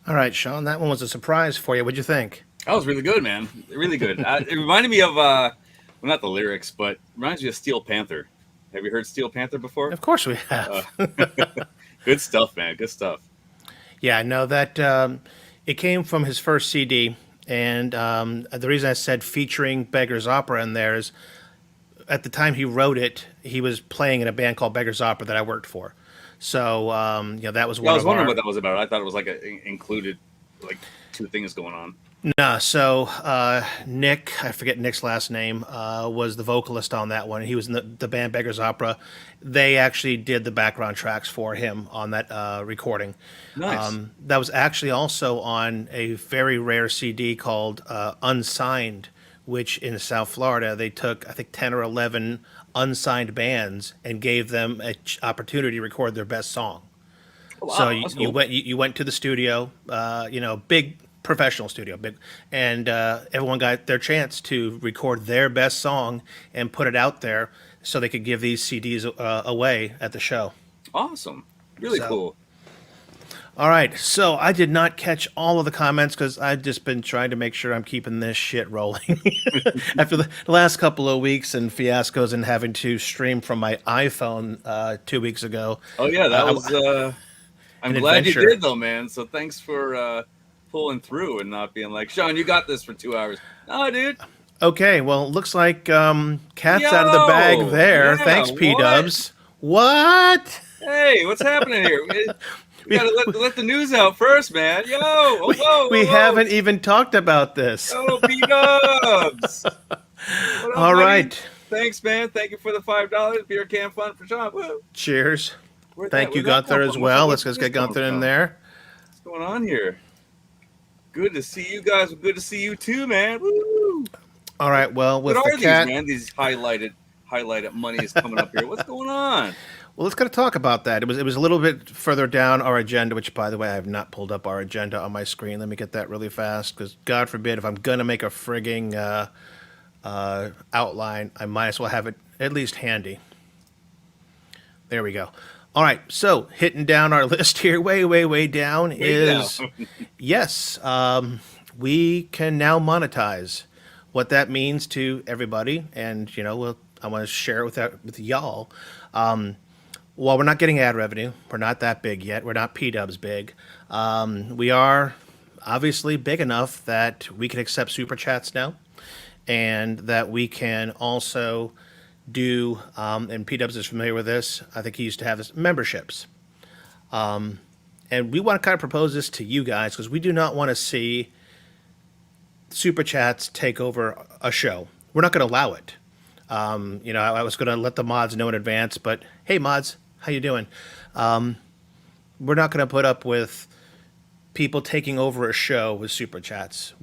All right, Sean, that one was a surprise for you. What'd you think? That was really good, man. Really good. It reminded me of, well, not the lyrics, but it reminds me of Steel Panther. Have you heard Steel Panther before? Of course we Uh, have. good stuff, man. Good stuff. Yeah, no, that it came from his first CD, and the reason I said featuring Beggar's Opera in there is at the time he wrote it, he was playing in a band called Beggar's Opera that I worked for. So that was Yeah, I one was of wondering our. what that was about. I thought it was like included, like two things going on. Nah, so Nick, I forget Nick's last name, was the vocalist on that one. He was in the band Beggar's Opera. They actually did the background tracks for him on that recording. Nice. That was actually also on a very rare CD called Unsigned, which in South Florida they took, I think, 10 or 11 unsigned bands and gave them an opportunity to record their best song. Oh, So wow, you, that's you cool. went you went to the studio, big professional studio, big, and everyone got their chance to record their best song and put it out there, so they could give these CDs away at the show. Awesome. Really So, cool. all right. So I did not catch all of the comments because I've just been trying to make sure I'm keeping this shit rolling after the last couple of weeks and fiascos and having to stream from my iPhone 2 weeks ago. Oh yeah, that Uh, was. I'm an glad you adventure. did though, man. So thanks for pulling through and not being like, Sean, you got this for 2 hours. No, dude. Okay, well, it looks like cat's out of the bag Yo, there. yeah. Thanks, P What? Dubs. What? Hey, what's happening here? We We, gotta let the news out first, man. Yo, oh, whoa, we whoa, whoa. haven't even talked about this. Yo, B Dubs. What up, All buddy? right. Thanks, man. Thank you for the $5 beer can fund for Sean. Woo. Cheers. Thank you, Where'd that Gunther, come as from? What's well. what's Let's this get coming Gunther in from? there. What's going on here? Good to see you guys. Good to see you too, man. Woo! All right, well, What with the are these, cat, man? These highlighted money is coming up here. What's going on? well, let's kind of talk about that. It was a little bit further down our agenda, which, by the way, I have not pulled up our agenda on my screen. Let me get that really fast, because God forbid, if I'm gonna make a frigging outline, I might as well have it at least handy. There we go. All right, so hitting down our list here, way, way, way down Way down. is yes, we can now monetize. What that means to everybody, and I want to share it with y'all. While we're not getting ad revenue, we're not that big yet. We're not P Dubs big. We are obviously big enough that we can accept super chats now, and that we can also do. And P Dubs is familiar with this. I think he used to have this memberships, and we want to kind of propose this to you guys because we do not want to see super chats take over a show. We're not going to allow it. I was going to let the mods know in advance, but hey, mods, how you doing? We're not going to put up with people taking over a show with super chats.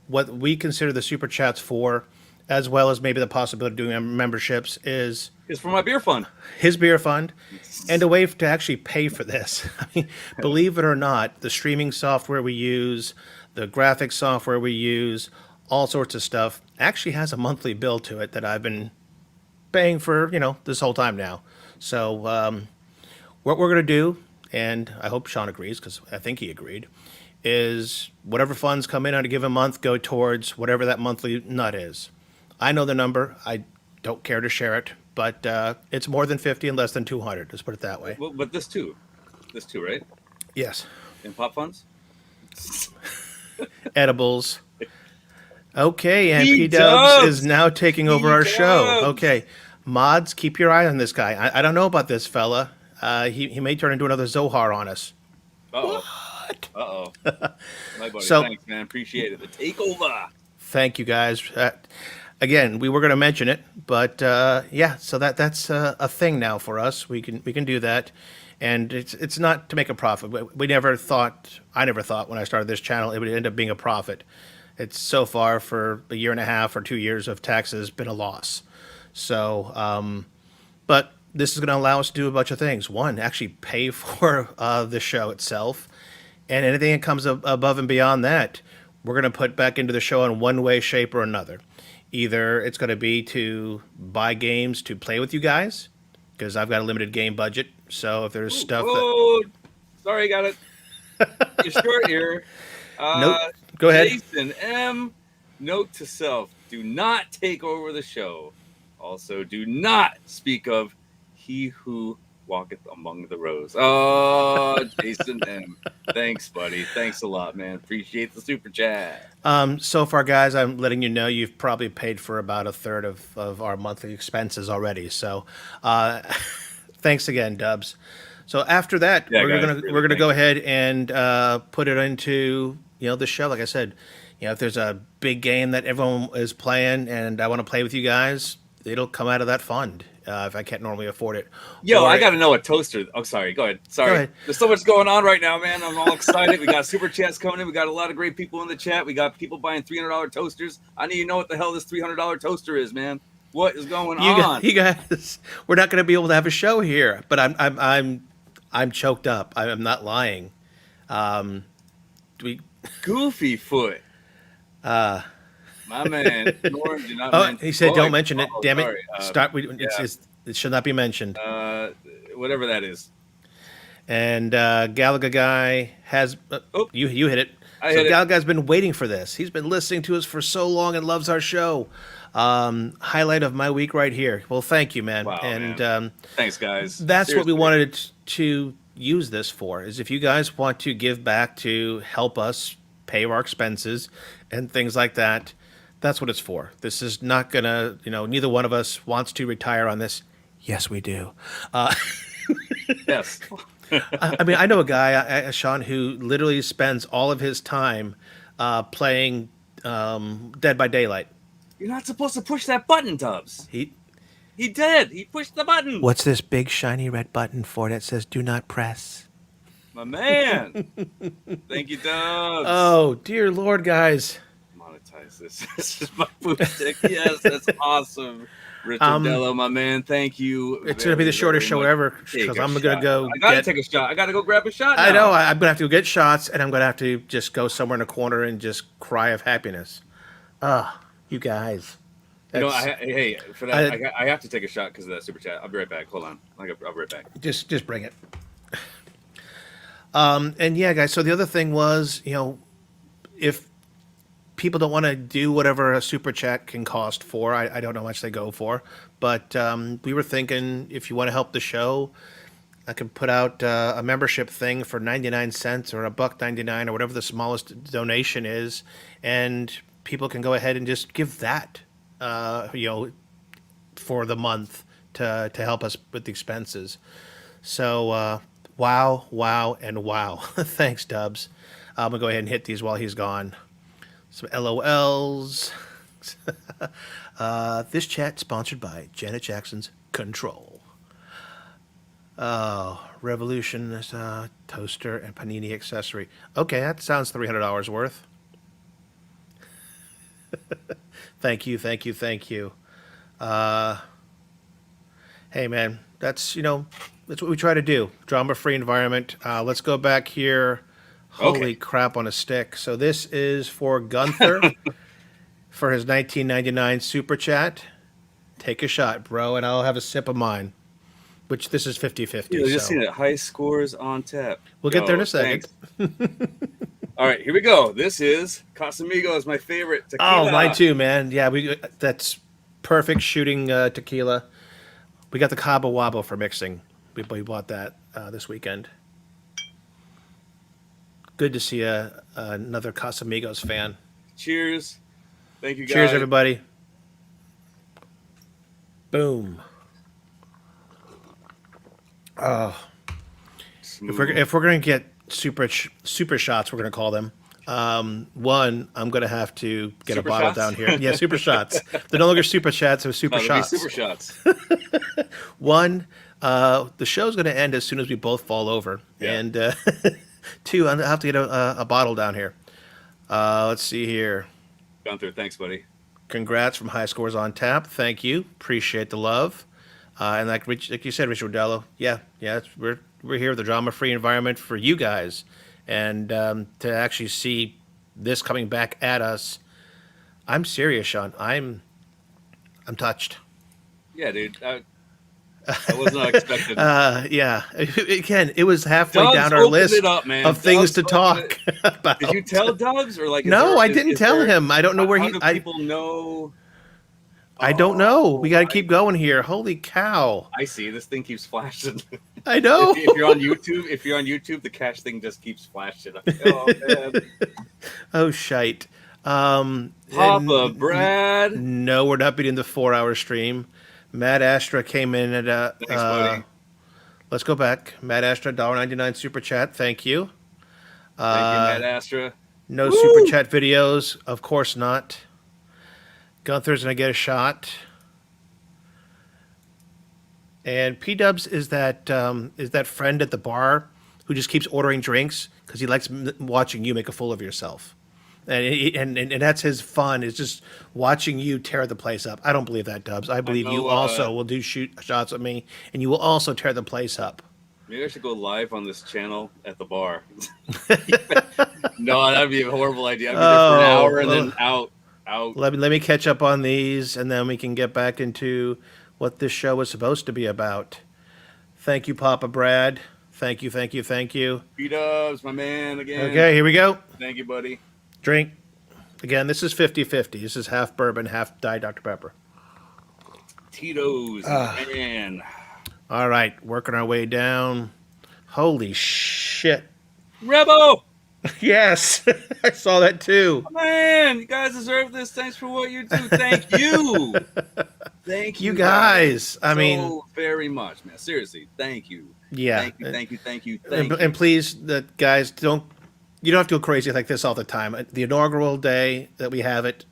What we consider the super chats for, as well as maybe the possibility of doing memberships, is It's for my beer fund. his beer fund and a way to actually pay for this. I mean, believe it or not, the streaming software we use, the graphics software we use, all sorts of stuff actually has a monthly bill to it that I've been paying for, this whole time now. So what we're going to do, and I hope Sean agrees because I think he agreed, is whatever funds come in on a given month go towards whatever that monthly nut is. I know the number. I don't care to share it, but it's more than 50 and less than 200. Let's put it that way. Well, but this too, right? Yes. In pop funds. Edibles. Okay, and B P Dubs is Dubs. now taking over B our show. Dubs. Okay, mods, keep your eye on this guy. I don't know about this fella. He may turn into another Zohar on us. Uh oh. What? Uh oh. My buddy. So, Thanks, man. Appreciate it. The takeover. thank you guys. Again, we were going to mention it, but yeah. So that's a thing now for us. We can do that, and it's not to make a profit. We never thought. I never thought when I started this channel it would end up being a profit. It's so far for a year and a half or 2 years of taxes been a loss. So, but this is going to allow us to do a bunch of things. One, actually pay for the show itself, and anything that comes above and beyond that, we're going to put back into the show in one way, shape, or another. Either it's going to be to buy games to play with you guys, because I've got a limited game budget. So if there's Ooh, stuff that oh, sorry, got it. short here. Nope. Go ahead. Jason M. Note to self: do not take over the show. Also, do not speak of he who walketh among the rows. Oh, Jason M. Thanks, buddy. Thanks a lot, man. Appreciate the super chat. So far, guys, I'm letting you know you've probably paid for about a third of our monthly expenses already. So, thanks again, Dubs. So after that, Yeah, we're guys, gonna really we're gonna thank go you. ahead and put it into the show. Like I said, if there's a big game that everyone is playing and I want to play with you guys, it'll come out of that fund if I can't normally afford it. Yo, Or I got to know a toaster. Oh, sorry. Go ahead. go Sorry. ahead. There's so much going on right now, man. I'm all excited. We got super chats coming in. We got a lot of great people in the chat. We got people buying $300 toasters. I need to know what the hell this $300 toaster is, man. What is going on? You guys, we're not going to be able to have a show here. But I'm choked up. I'm not lying. We Goofy foot. My man. Norm, do not Oh, mention. he said, Oh, "Don't mention it." oh, Damn sorry. it! Start. Yeah. It should not be mentioned. Whatever that is. And Galaga guy has Oh. you hit it. I So hit it. Galaga's been waiting for this. He's been listening to us for so long and loves our show. Highlight of my week right here. Well, thank you, man. Wow, and man. Thanks, guys. that's what we Seriously. wanted to use this for. Is if you guys want to give back to help us pay our expenses and things like that. That's what it's for. This is not gonna, neither one of us wants to retire on this. Yes, we do. Yes. I mean, I know a guy, Sean, who literally spends all of his time playing Dead by Daylight. You're not supposed to push that button, Tubbs. He He did. He pushed the button. What's this big shiny red button for that says "Do not press"? My man. Thank you, Tubbs. Oh, dear Lord, guys. Monetize this. This is my poop stick. Yes, that's awesome. Richard Dello, my man. Thank you. It's going to be the shortest show ever because I'm going to go I gotta take a shot. I gotta go grab a shot. I now. know. I'm going to have to go get shots, and I'm going to have to just go somewhere in a corner and just cry of happiness. You guys. You know, That's- hey, for that, I have to take a shot because of that super chat. I'll be right back. Hold on. I'll be right back. just bring it. And yeah, guys. So the other thing was, if people don't want to do whatever a super chat can cost for, I don't know how much they go for, but we were thinking if you want to help the show, I can put out a membership thing for 99 cents or $1.99 or whatever the smallest donation is, and people can go ahead and just give that, for the month to help us with the expenses. So, wow, and wow. Thanks, Dubs. I'm going to go ahead and hit these while he's gone. Some LOLs. This chat sponsored by Janet Jackson's Control. Revolution toaster and panini accessory. Okay, that sounds $300 worth. Thank you. Hey, man, that's what we try to do. Drama-free environment. Let's go back here. Holy Okay. crap on a stick. So this is for Gunther for his 1999 super chat. Take a shot, bro, and I'll have a sip of mine, which this is 50-50. Yeah, just So seen it. High scores on tap. we'll get there in Yo, a second. All right, here we go. This is Casamigos, my favorite tequila. Oh, mine too, man. Yeah, that's perfect shooting tequila. We got the Cabo Wabo for mixing. We bought that this weekend. Good to see another Casamigos fan. Cheers. Thank you, guys. Cheers, everybody. Boom. Smooth. If we're gonna get super shots, we're gonna call them. One, I'm gonna have to get Super a bottle shots? down here. Yeah, super shots. They're no longer super chats; they're super Oh, there'll be shots. super shots. One, the show's gonna end as soon as we both fall over, Yeah. and two, I have to get a bottle down here. Let's see here. Gunther, thanks, buddy. Congrats from High Scores on Tap. Thank you. Appreciate the love. And like you said, Richard Rodello, we're here with the drama-free environment for you guys, and to actually see this coming back at us, I'm serious, Sean. I'm touched. Yeah, dude. I was not expecting. Yeah. Again, it was halfway Doug's down our opened list it up, man. of things Doug's to opened talk it. about. Did you tell Doug's, or like, No, I didn't tell him. I don't know where how he. do people know? I don't know. We got to Oh, keep going here. Holy cow! I see. This thing keeps flashing. I know. If you're on YouTube, the cash thing just keeps flashing. Oh man, Oh shite. Papa Brad. No, we're not beating the 4-hour stream. Matt Astra came in at Thanks, buddy. let's go back. Matt Astra, $1.99 super chat. Thank you. Thank you, Matt Astra. No Woo! super chat videos. Of course not. Gunther's gonna get a shot. And P Dubs is that friend at the bar who just keeps ordering drinks because he likes watching you make a fool of yourself. And that's his fun, is just watching you tear the place up. I don't believe that, Dubs. I believe you also will do shots at me, and you will also tear the place up. Maybe I should go live on this channel at the bar. No, that'd be a horrible idea. I'd be there for an hour and then out. Let me catch up on these, and then we can get back into what this show was supposed to be about. Thank you, Papa Brad. Thank you. B-Dubs, my man, again. Okay, here we go. Thank you, buddy. Drink. Again, this is 50-50. This is half bourbon, half Diet Dr. Pepper. Tito's, man. All right, working our way down. Holy shit. Rebo! Yes, I saw that too. Man, you guys deserve this. Thanks for what you do. Thank you. Thank you guys. I mean, very much, man. Seriously, thank you. Yeah. Thank you. And please, guys, you don't have to go crazy like this all the time. The inaugural day that we have it,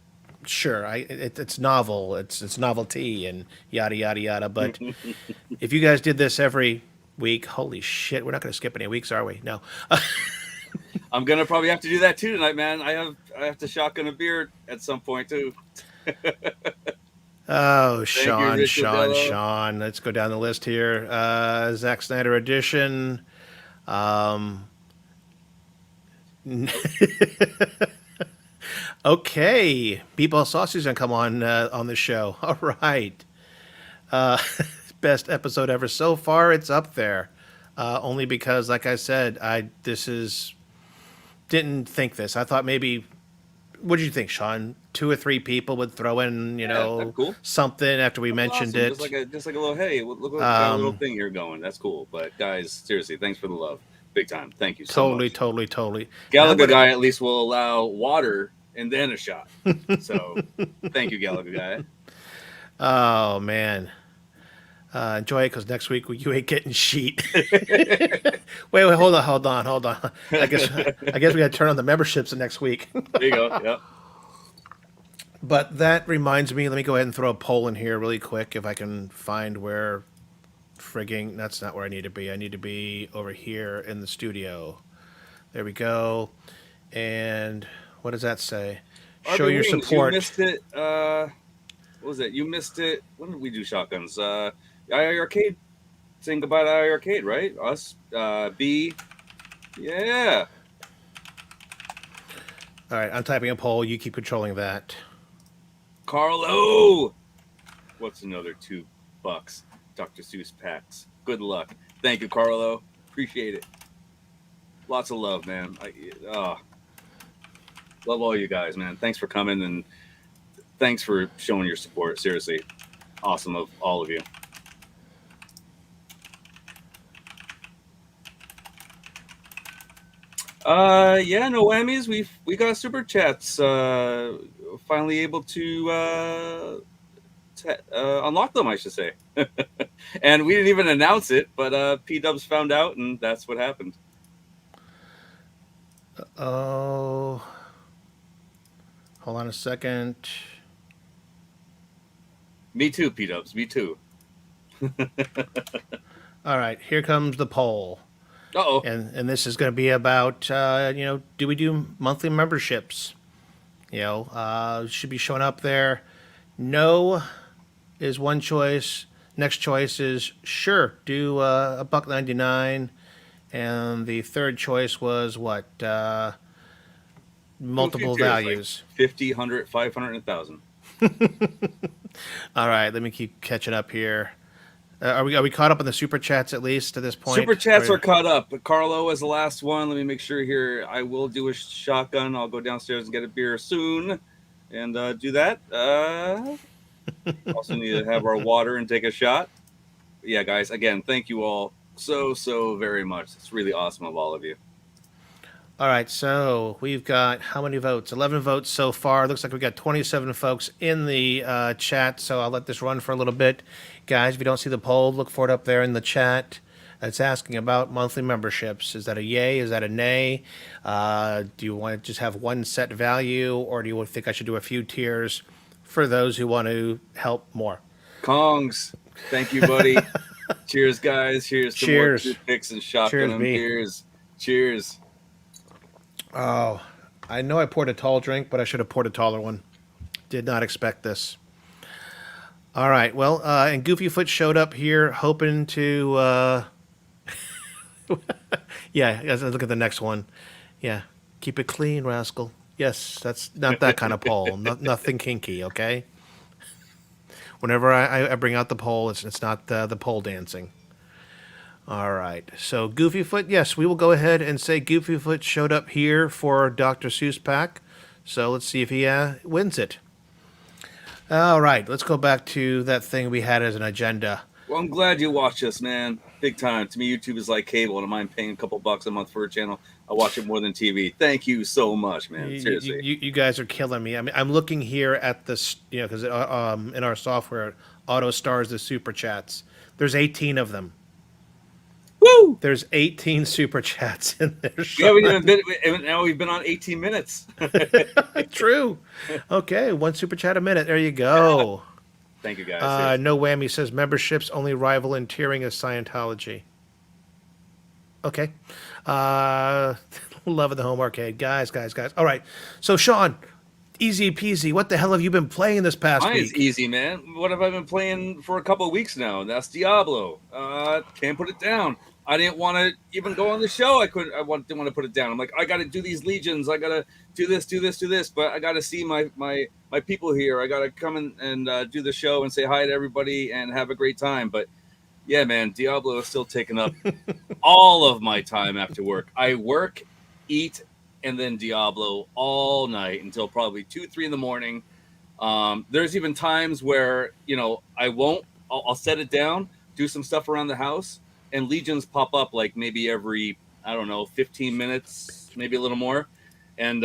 sure, it's novel, it's novelty, and yada yada yada. But if you guys did this every week, holy shit, we're not going to skip any weeks, are we? No. I'm gonna probably have to do that too tonight, man. I have to shotgun a beer at some point too. Oh, Sean. Let's go down the list here. Zack Snyder edition. Okay, Meatball Saucy's gonna come on the show. All right. Best episode ever so far. It's up there. Only because, like I said, didn't think this. I thought maybe. What did you think, Sean? 2 or 3 people would throw in, cool. something after we mentioned it. Just like a little, hey, look what got a little thing here going. That's cool. But guys, seriously, thanks for the love. Big time. Thank you so much. Totally. Galaga guy at least will allow water and then a shot. So thank you, Galaga guy. Oh, man. Enjoy it, because next week you ain't getting sheet. Wait, hold on. I guess we got to turn on the memberships the next week. There you go. Yep. But that reminds me, let me go ahead and throw a poll in here really quick if I can find where frigging, that's not where I need to be. I need to be over here in the studio. There we go. And what does that say? Show your support. You missed it. What was it? You missed it. When did we do shotguns? II Arcade. Saying goodbye to II Arcade, right? Us. B. Yeah. All right, I'm typing a poll. You keep controlling that. Carlo. What's another $2? Dr. Seuss Packs. Good luck. Thank you, Carlo. Appreciate it. Lots of love, man. Love all you guys, man. Thanks for coming, and thanks for showing your support. Seriously, awesome of all of you. Yeah, no whammies. We got super chats. Finally able to unlock them, I should say. And we didn't even announce it, but P Dubs found out, and that's what happened. Oh, hold on a second. Me too, P Dubs. Me too. All right, here comes the poll. Uh-oh. And this is going to be about, do we do monthly memberships? Should be showing up there. No is one choice. Next choice is sure, do $1.99. And the third choice was what? Multiple values. Like 50, 100, 500, and 1,000. All right, let me keep catching up here. Are we caught up on the super chats at least to this point? Super chats are caught up. But Carlo is the last one. Let me make sure here. I will do a shotgun. I'll go downstairs and get a beer soon, and do that. Also need to have our water and take a shot. But yeah, guys. Again, thank you all so very much. It's really awesome of all of you. All right, so we've got how many votes? 11 votes so far. Looks like we've got 27 folks in the chat, so I'll let this run for a little bit. Guys, if you don't see the poll, look for it up there in the chat. It's asking about monthly memberships. Is that a yay? Is that a nay? Do you want to just have one set value, or do you think I should do a few tiers for those who want to help more? Kongs, thank you, buddy. Cheers, guys. Here's some more toothpicks and shotgun and beers. Cheers. Oh, I know I poured a tall drink, but I should have poured a taller one. Did not expect this. All right, well, and Goofyfoot showed up here hoping to... yeah, look at the next one. Yeah, keep it clean, rascal. Yes, that's not that kind of poll. Nothing kinky, okay? Whenever I bring out the poll, it's not the pole dancing. All right, so Goofyfoot, yes, we will go ahead and say Goofyfoot showed up here for Dr. Seuss pack. So let's see if he wins it. All right, let's go back to that thing we had as an agenda. Well, I'm glad you watch this, man. Big time. To me, YouTube is like cable, and I mind paying a couple bucks a month for a channel. I watch it more than TV. Thank you so much, man. Seriously. You guys are killing me. I mean, I'm looking here at this, because in our software, it auto stars the super chats. There's 18 of them. Woo! There's 18 super chats in there. Yeah, now we've been on 18 minutes. True. Okay, one super chat a minute. There you go. Thank you, guys. No Whammy says memberships only rival in tiering as Scientology. Okay. Love of the home arcade. Guys. All right. So, Sean, easy peasy. What the hell have you been playing this past week? Mine's easy, man. What have I been playing for a couple of weeks now? That's Diablo. Can't put it down. I didn't want to even go on the show. Didn't want to put it down. I'm like, I got to do these legions. I got to do this. But I got to see my people here. I got to come and do the show and say hi to everybody and have a great time. But yeah, man, Diablo is still taking up all of my time after work. I work, eat, and then Diablo all night until probably 2, 3 in the morning. There's even times where, I'll set it down, do some stuff around the house, and legions pop up like maybe every, 15 minutes, maybe a little more. And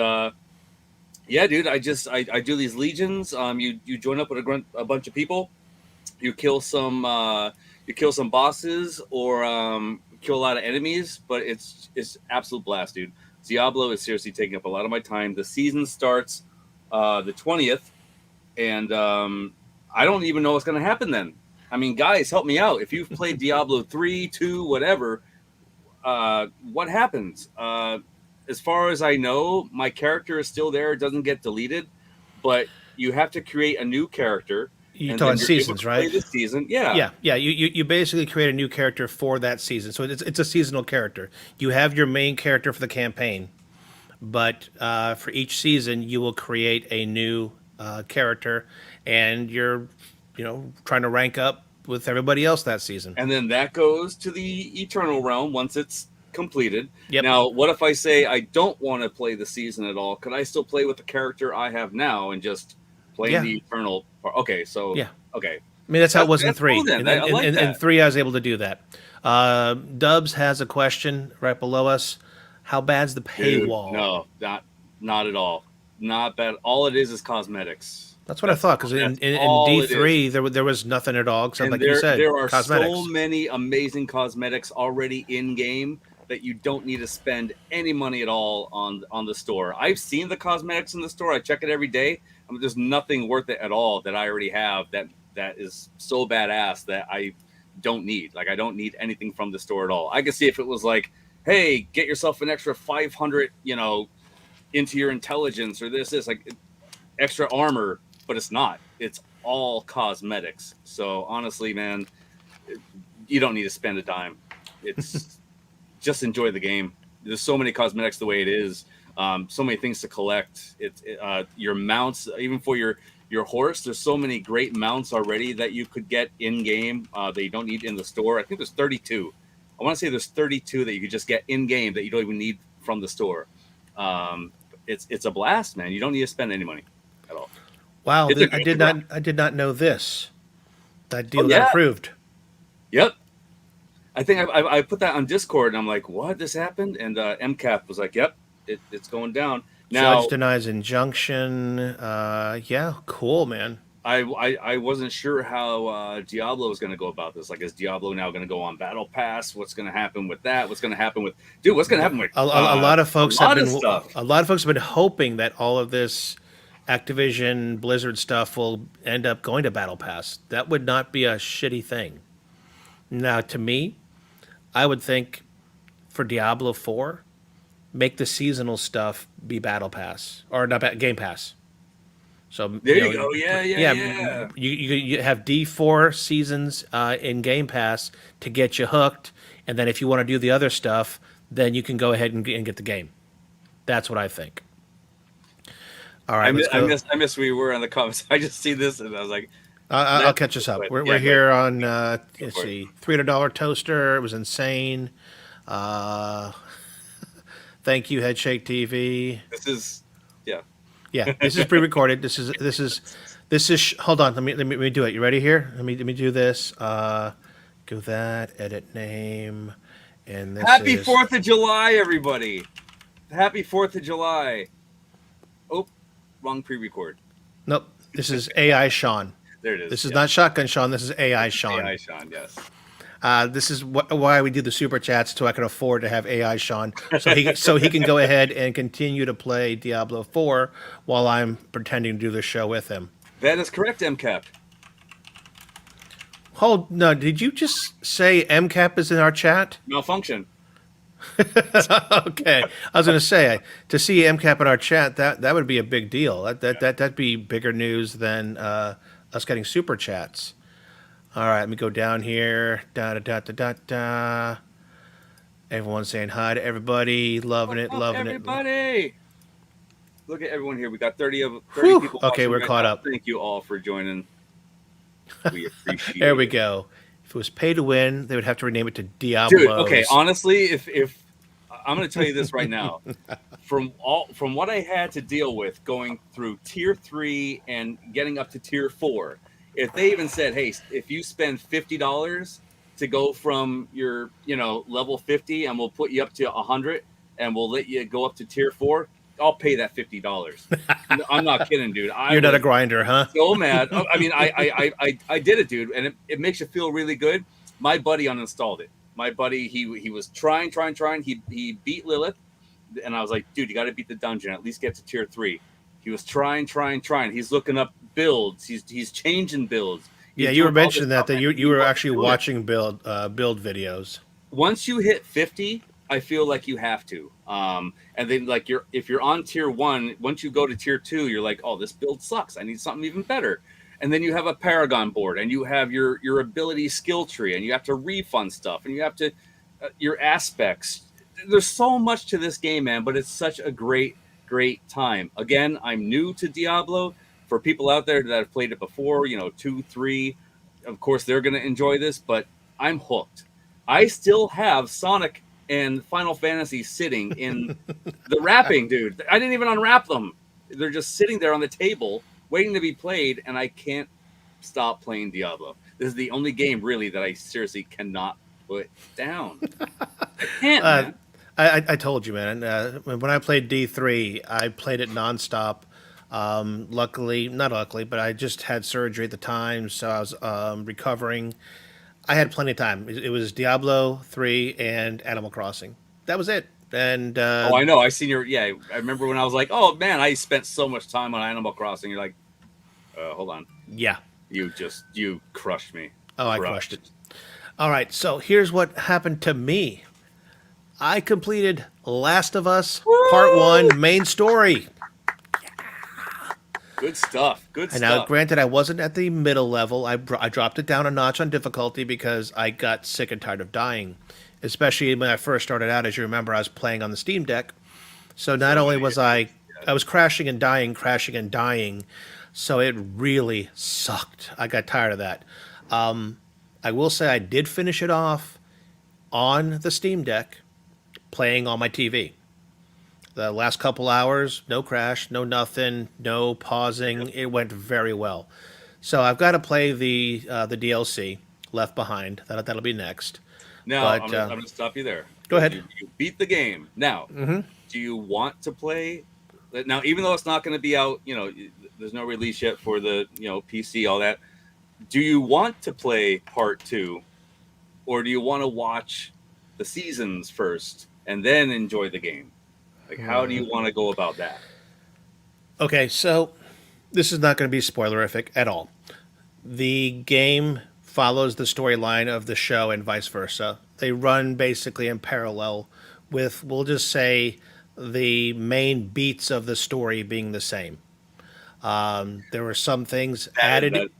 yeah, dude, I do these legions. You join up with a bunch of people, you kill some bosses or kill a lot of enemies, but it's absolute blast, dude. Diablo is seriously taking up a lot of my time. The season starts the 20th, and I don't even know what's going to happen then. I mean, guys, help me out. If you've played Diablo 3, 2, whatever, what happens? As far as I know, my character is still there. It doesn't get deleted, but you have to create a new character. You're talking seasons, right? This season, yeah. You basically create a new character for that season. So it's a seasonal character. You have your main character for the campaign, but for each season, you will create a new character, and you're trying to rank up with everybody else that season. And then that goes to the Eternal Realm once it's completed. Yep. Now, what if I say I don't want to play the season at all? Could I still play with the character I have now and just play the Eternal part? Okay, so yeah. Okay. I mean, that's how it was in 3. Cool, in 3, I was able to do that. Dubs has a question right below us. How bad's the paywall? Dude, no, not at all. Not bad. All it is cosmetics. That's what I thought, because in D3 there was nothing at all, except like you said, there are cosmetics. So many amazing cosmetics already in game that you don't need to spend any money at all on the store. I've seen the cosmetics in the store. I check it every day. I mean, there's nothing worth it at all that I already have that is so badass that I don't need. Like, I don't need anything from the store at all. I can see if it was like, hey, get yourself an extra 500, into your intelligence or this like extra armor. But it's not. It's all cosmetics. So honestly, man, you don't need to spend a dime. It's just enjoy the game. There's so many cosmetics the way it is. So many things to collect. It's your mounts, even for your your horse. There's so many great mounts already that you could get in game that you don't need in the store. I think there's 32. I want to say there's 32 that you could just get in game that you don't even need from the store. It's a blast, man. You don't need to spend any money at all. Wow, It's a I good did program. not I did not know this. That deal yeah. got approved. Yep. I think I put that on Discord, and I'm like, what? This happened? And MCAP was like, yep, it's going down. Now, Judge denies injunction. Yeah, cool, man. I wasn't sure how Diablo was going to go about this. Like, is Diablo now going to go on Battle Pass? What's going to happen with that? What's going to happen with what's going to happen with A lot of folks a lot have of been stuff. a lot of folks have been hoping that all of this Activision Blizzard stuff will end up going to Battle Pass. That would not be a shitty thing. Now, to me, I would think for Diablo 4, make the seasonal stuff be Battle Pass or not Game Pass. So There you go. Yeah. You have D4 seasons in Game Pass to get you hooked, and then if you want to do the other stuff, then you can go ahead and get the game. That's what I think. All right, let's go. I miss where you were in the comments. I just see this and I was like, I'll catch us up. We're Yeah, here on let's for it. see, $300 toaster. It was insane. Thank you, Headshake TV. this is Yeah, this is pre-recorded. This is. Hold on, let me do it. You ready here? Let me do this. Go that. Edit name, and this Happy is 4th of July, everybody. Happy 4th of July. Oh, wrong pre-record. Nope. This is AI Sean. There it is. This is not Shotgun Sean. This is AI Sean. AI Sean, yes. This is why we do the super chats, so I can afford to have AI Sean, so he can go ahead and continue to play Diablo 4 while I'm pretending to do the show with him. That is correct, MCAP. Hold no, did you just say MCAP is in our chat? Malfunction. Okay, I was going to say to see MCAP in our chat that would be a big deal. That'd be bigger news than us getting super chats. All right, let me go down here. Da. Everyone's saying hi to everybody, loving it. Everybody. Look at everyone here. We got 30 Whew. people. Okay, watching we're right caught now. up. Thank you all for joining. We appreciate There we it. go. If it was pay to win, they would have to rename it to Diablo. Dude, okay, honestly, if I'm going to tell you this right now, from what I had to deal with going through tier 3 and getting up to tier 4, if they even said, hey, if you spend $50 to go from your level 50 and we'll put you up to 100 and we'll let you go up to tier 4, I'll pay that $50. I'm not kidding, dude. You're not a grinder, huh? So mad. I mean, I did it, dude, and it makes you feel really good. My buddy uninstalled it. My buddy, he was trying. He beat Lilith, and I was like, dude, you got to beat the dungeon. At least get to tier 3. He was trying. He's looking up builds. He's changing builds. Yeah, you were mentioning that you were actually watching build videos. Once you hit 50, I feel like you have to. And then like if you're on tier 1, once you go to tier 2, you're like, oh, this build sucks. I need something even better. And then you have a Paragon board, and you have your ability skill tree, and you have to refund stuff, and you have to your aspects. There's so much to this game, man, but it's such a great time. Again, I'm new to Diablo. For people out there that have played it before, 2, 3, of course they're going to enjoy this, but I'm hooked. I still have Sonic and Final Fantasy sitting in the wrapping, dude. I didn't even unwrap them. They're just sitting there on the table waiting to be played, and I can't stop playing Diablo. This is the only game, really, that I seriously cannot put down. I can't, man. I told you, man. When I played D3, I played it nonstop. Not luckily, but I just had surgery at the time, so I was recovering. I had plenty of time. It was Diablo 3 and Animal Crossing. That was it. And I know. I seen your. Yeah, I remember when I was like, "Oh man, I spent so much time on Animal Crossing." You're like, "Hold on." Yeah. You crushed me. Oh, I crushed it. All right. So here's what happened to me. I completed Last of Us Part 1 main story. Good stuff. And now, granted, I wasn't at the middle level. I dropped it down a notch on difficulty because I got sick and tired of dying. Especially when I first started out, as you remember, I was playing on the Steam Deck. So not only was I I was crashing and dying. So it really sucked. I got tired of that. I will say I did finish it off on the Steam Deck, playing on my TV. The last couple hours, no crash, no nothing, no pausing. It went very well. So I've got to play the DLC Left Behind. That'll be next. Now, But I'm going to stop you there. go ahead. You beat the game. Now, do you want to play? Now, even though it's not going to be out, there's no release yet for the, PC, all that. Do you want to play part 2, or do you want to watch the seasons first and then enjoy the game? Like, how do you want to go about that? Okay, so this is not going to be spoilerific at all. The game follows the storyline of the show and vice versa. They run basically in parallel with, we'll just say, the main beats of the story being the same. There were some things added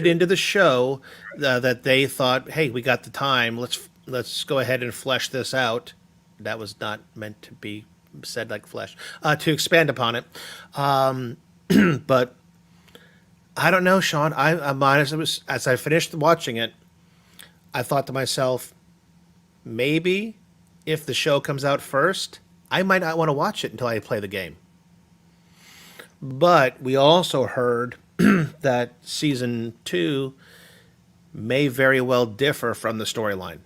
into the show that they thought, hey, we got the time. Let's go ahead and flesh this out. That was not meant to be said like flesh. To expand upon it. But I don't know, Sean. I'm honest. As I finished watching it, I thought to myself, maybe if the show comes out first, I might not want to watch it until I play the game. But we also heard that season 2 may very well differ from the storyline.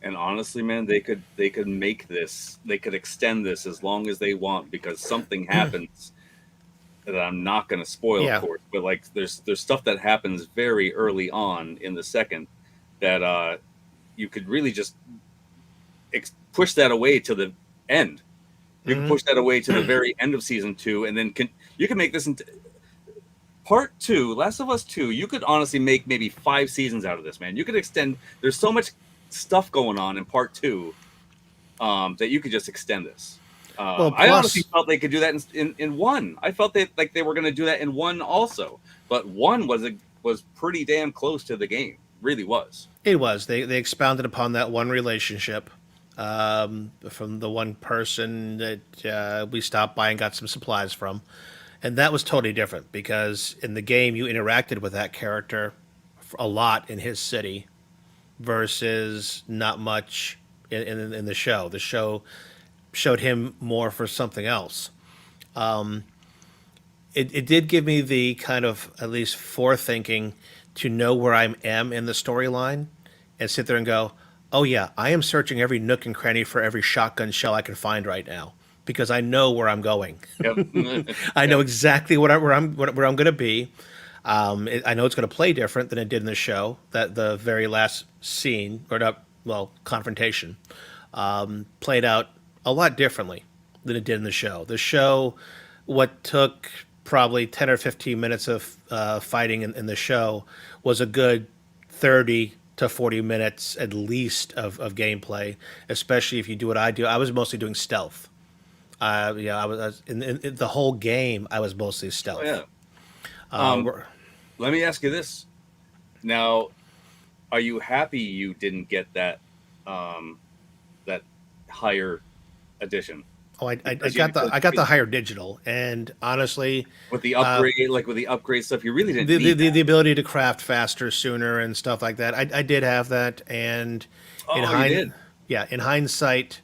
And honestly, man, they could make this, they could extend this as long as they want, because something happens that I'm not going to spoil, of course. But like, there's stuff that happens very early on in the second that you could really just push that away to the end. You can push that away to the very end of season 2, and then you can make this into part 2, Last of Us 2. You could honestly make maybe 5 seasons out of this, man. You could extend. There's so much stuff going on in part 2 that you could just extend this. I honestly felt they could do that in 1. I felt they were going to do that in 1 also, but 1 was pretty damn close to the game. Really was. It was. They expounded upon that one relationship from the one person that we stopped by and got some supplies from. And that was totally different, because in the game you interacted with that character a lot in his city versus not much in the show. The show showed him more for something else. It did give me the kind of at least forethinking to know where I am in the storyline and sit there and go, oh yeah, I am searching every nook and cranny for every shotgun shell I can find right now, because I know where I'm going. Yep. I know exactly where I'm going to be. I know it's going to play different than it did in the show. That the very last scene, confrontation, played out a lot differently than it did in the show. The show, what took probably 10 or 15 minutes of fighting in the show, was a good 30 to 40 minutes at least of gameplay, especially if you do what I do. I was mostly doing stealth. I was in the whole game. I was mostly stealth. Oh, yeah. Let me ask you this. Now, are you happy you didn't get that that higher edition? Oh, I got the higher digital, and honestly, with the upgrade, with the upgrade stuff, you really didn't need the ability to craft faster, sooner, and stuff like that. I did have that, and you did? Yeah, in hindsight,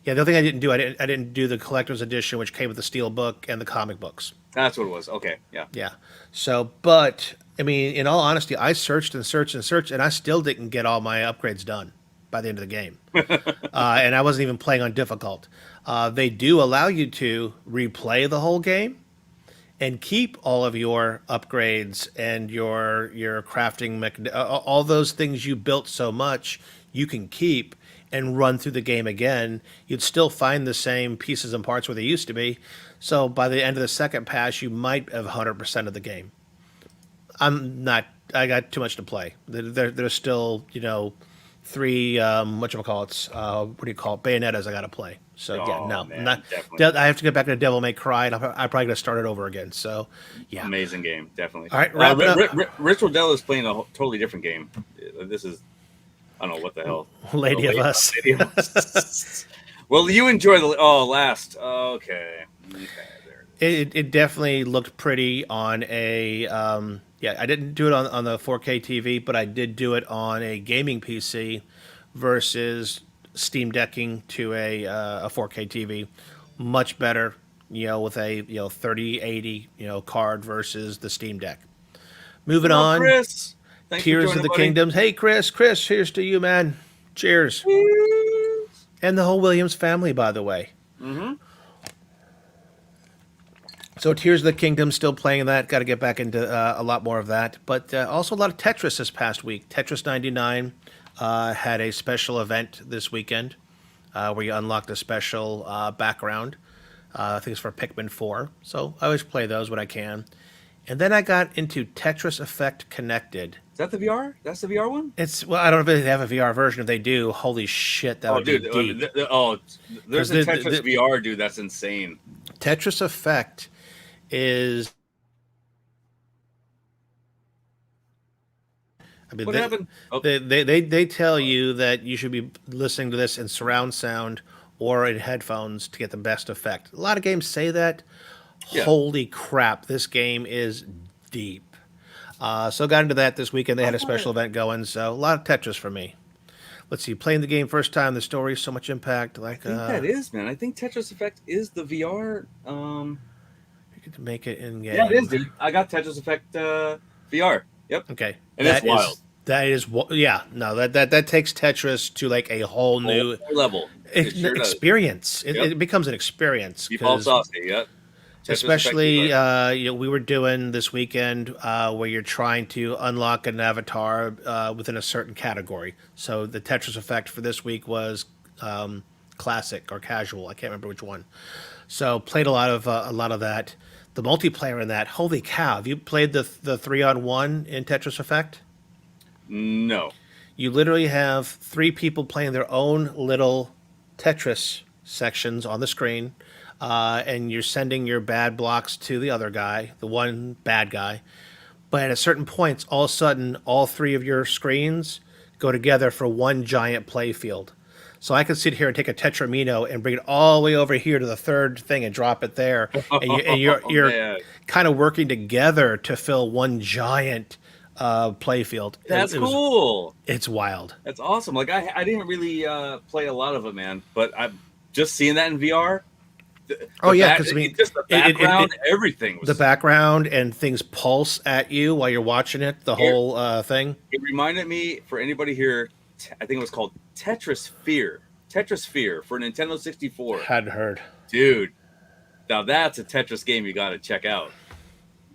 yeah. The other thing I didn't do, I didn't do the collector's edition, which came with the steel book and the comic books. That's what it was. Okay, yeah. Yeah. So, but I mean, in all honesty, I searched and searched and searched, and I still didn't get all my upgrades done by the end of the game. And I wasn't even playing on difficult. They do allow you to replay the whole game and keep all of your upgrades and your crafting, all those things you built so much, you can keep and run through the game again. You'd still find the same pieces and parts where they used to be. So by the end of the second pass, you might have 100% of the game. I got too much to play. There's still, 3, Bayonettas I got to play. So I have to get back into Devil May Cry, and I'm probably going to start it over again. So, yeah. Amazing game, definitely. All right, Rich Rodell is playing a totally different game. This is, I don't know what the hell. Lady of Us. Well, you enjoy the last. Okay, there it It definitely looked pretty on a yeah. I didn't do it on the 4K TV, but I did do it on a gaming PC versus Steam Decking to a 4K TV. Much better, with a 3080 card versus the Steam Deck. Moving Come on, on, Chris. Thanks for Tears of joining, the buddy. Kingdoms. Hey, Chris, here's to you, man. Cheers, and the whole Williams family, by the way. Mm-hmm. So Tears of the Kingdom, still playing that. Got to get back into a lot more of that. But also a lot of Tetris this past week. Tetris 99 had a special event this weekend where you unlocked a special background. I think it's for Pikmin 4. So I always play those when I can. And then I got into Tetris Effect Connected. Is that the VR? That's the VR one? Well, I don't know if they have a VR version. If they do, holy shit, that would be deep. There's a Tetris VR, dude. That's insane. Tetris Effect is what happened? Oh. They tell you that you should be listening to this in surround sound or in headphones to get the best effect. A lot of games say that. Yeah. Holy crap, this game is deep. So got into that this weekend. They had a special event going, so a lot of Tetris for me. Let's see, playing the game first time, the story, so much impact. I think that is, man. I think Tetris Effect is the VR. To make it in game. Yeah, it is, dude. I got Tetris Effect VR. Yep. Okay. And that's wild. That is, yeah. No, that takes Tetris to like a whole new level. Experience. It becomes an experience. Default saucy, yep. Especially, we were doing this weekend where you're trying to unlock an avatar within a certain category. So the Tetris Effect for this week was classic or casual. I can't remember which one. So played a lot of that. The multiplayer in that, holy cow! Have you played the 3-on-1 in Tetris Effect? No. You literally have 3 people playing their own little Tetris sections on the screen, and you're sending your bad blocks to the other guy, the one bad guy. But at a certain point, all of a sudden, all 3 of your screens go together for one giant play field. So I could sit here and take a Tetramino and bring it all the way over here to the third thing and drop it there. And you're kind of working together to fill one giant play field. That's cool. It's wild. That's awesome. Like I didn't really play a lot of it, man. But I'm just seeing that in VR. Because just the background, everything was... The background and things pulse at you while you're watching it. The whole thing. It reminded me, for anybody here, I think it was called Tetrisphere for Nintendo 64. Hadn't heard. Dude, now that's a Tetris game you got to check out.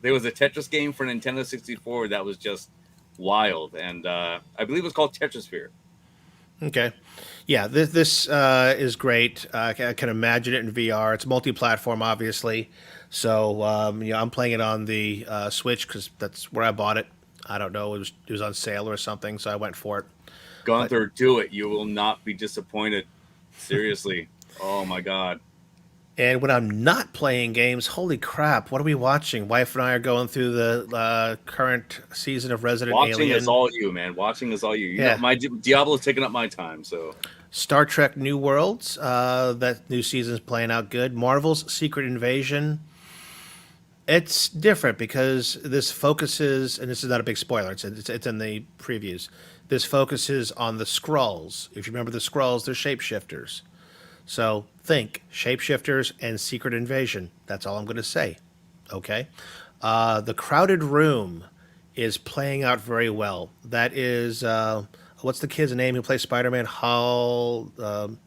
There was a Tetris game for Nintendo 64 that was just wild, and I believe it was called Tetrisphere. Okay. Yeah, this is great. I can imagine it in VR. It's multi-platform, obviously. So, I'm playing it on the Switch because that's where I bought it. I don't know. It was on sale or something, so I went for it. Gunther, do it. You will not be disappointed. Seriously. Oh, my God. And when I'm not playing games, holy crap, what are we watching? Wife and I are going through the current season of Resident Alien. Watching is all you, man. Watching is all you. You know, my Diablo's taking up my time, so... Star Trek New Worlds, that new season's playing out good. Marvel's Secret Invasion. It's different because this focuses, and this is not a big spoiler, it's in the previews. This focuses on the Skrulls. If you remember the Skrulls, they're shapeshifters. So think shapeshifters and Secret Invasion. That's all I'm going to say. Okay. The Crowded Room is playing out very well. That is, what's the kid's name who plays Spider-Man? Holland. Oh,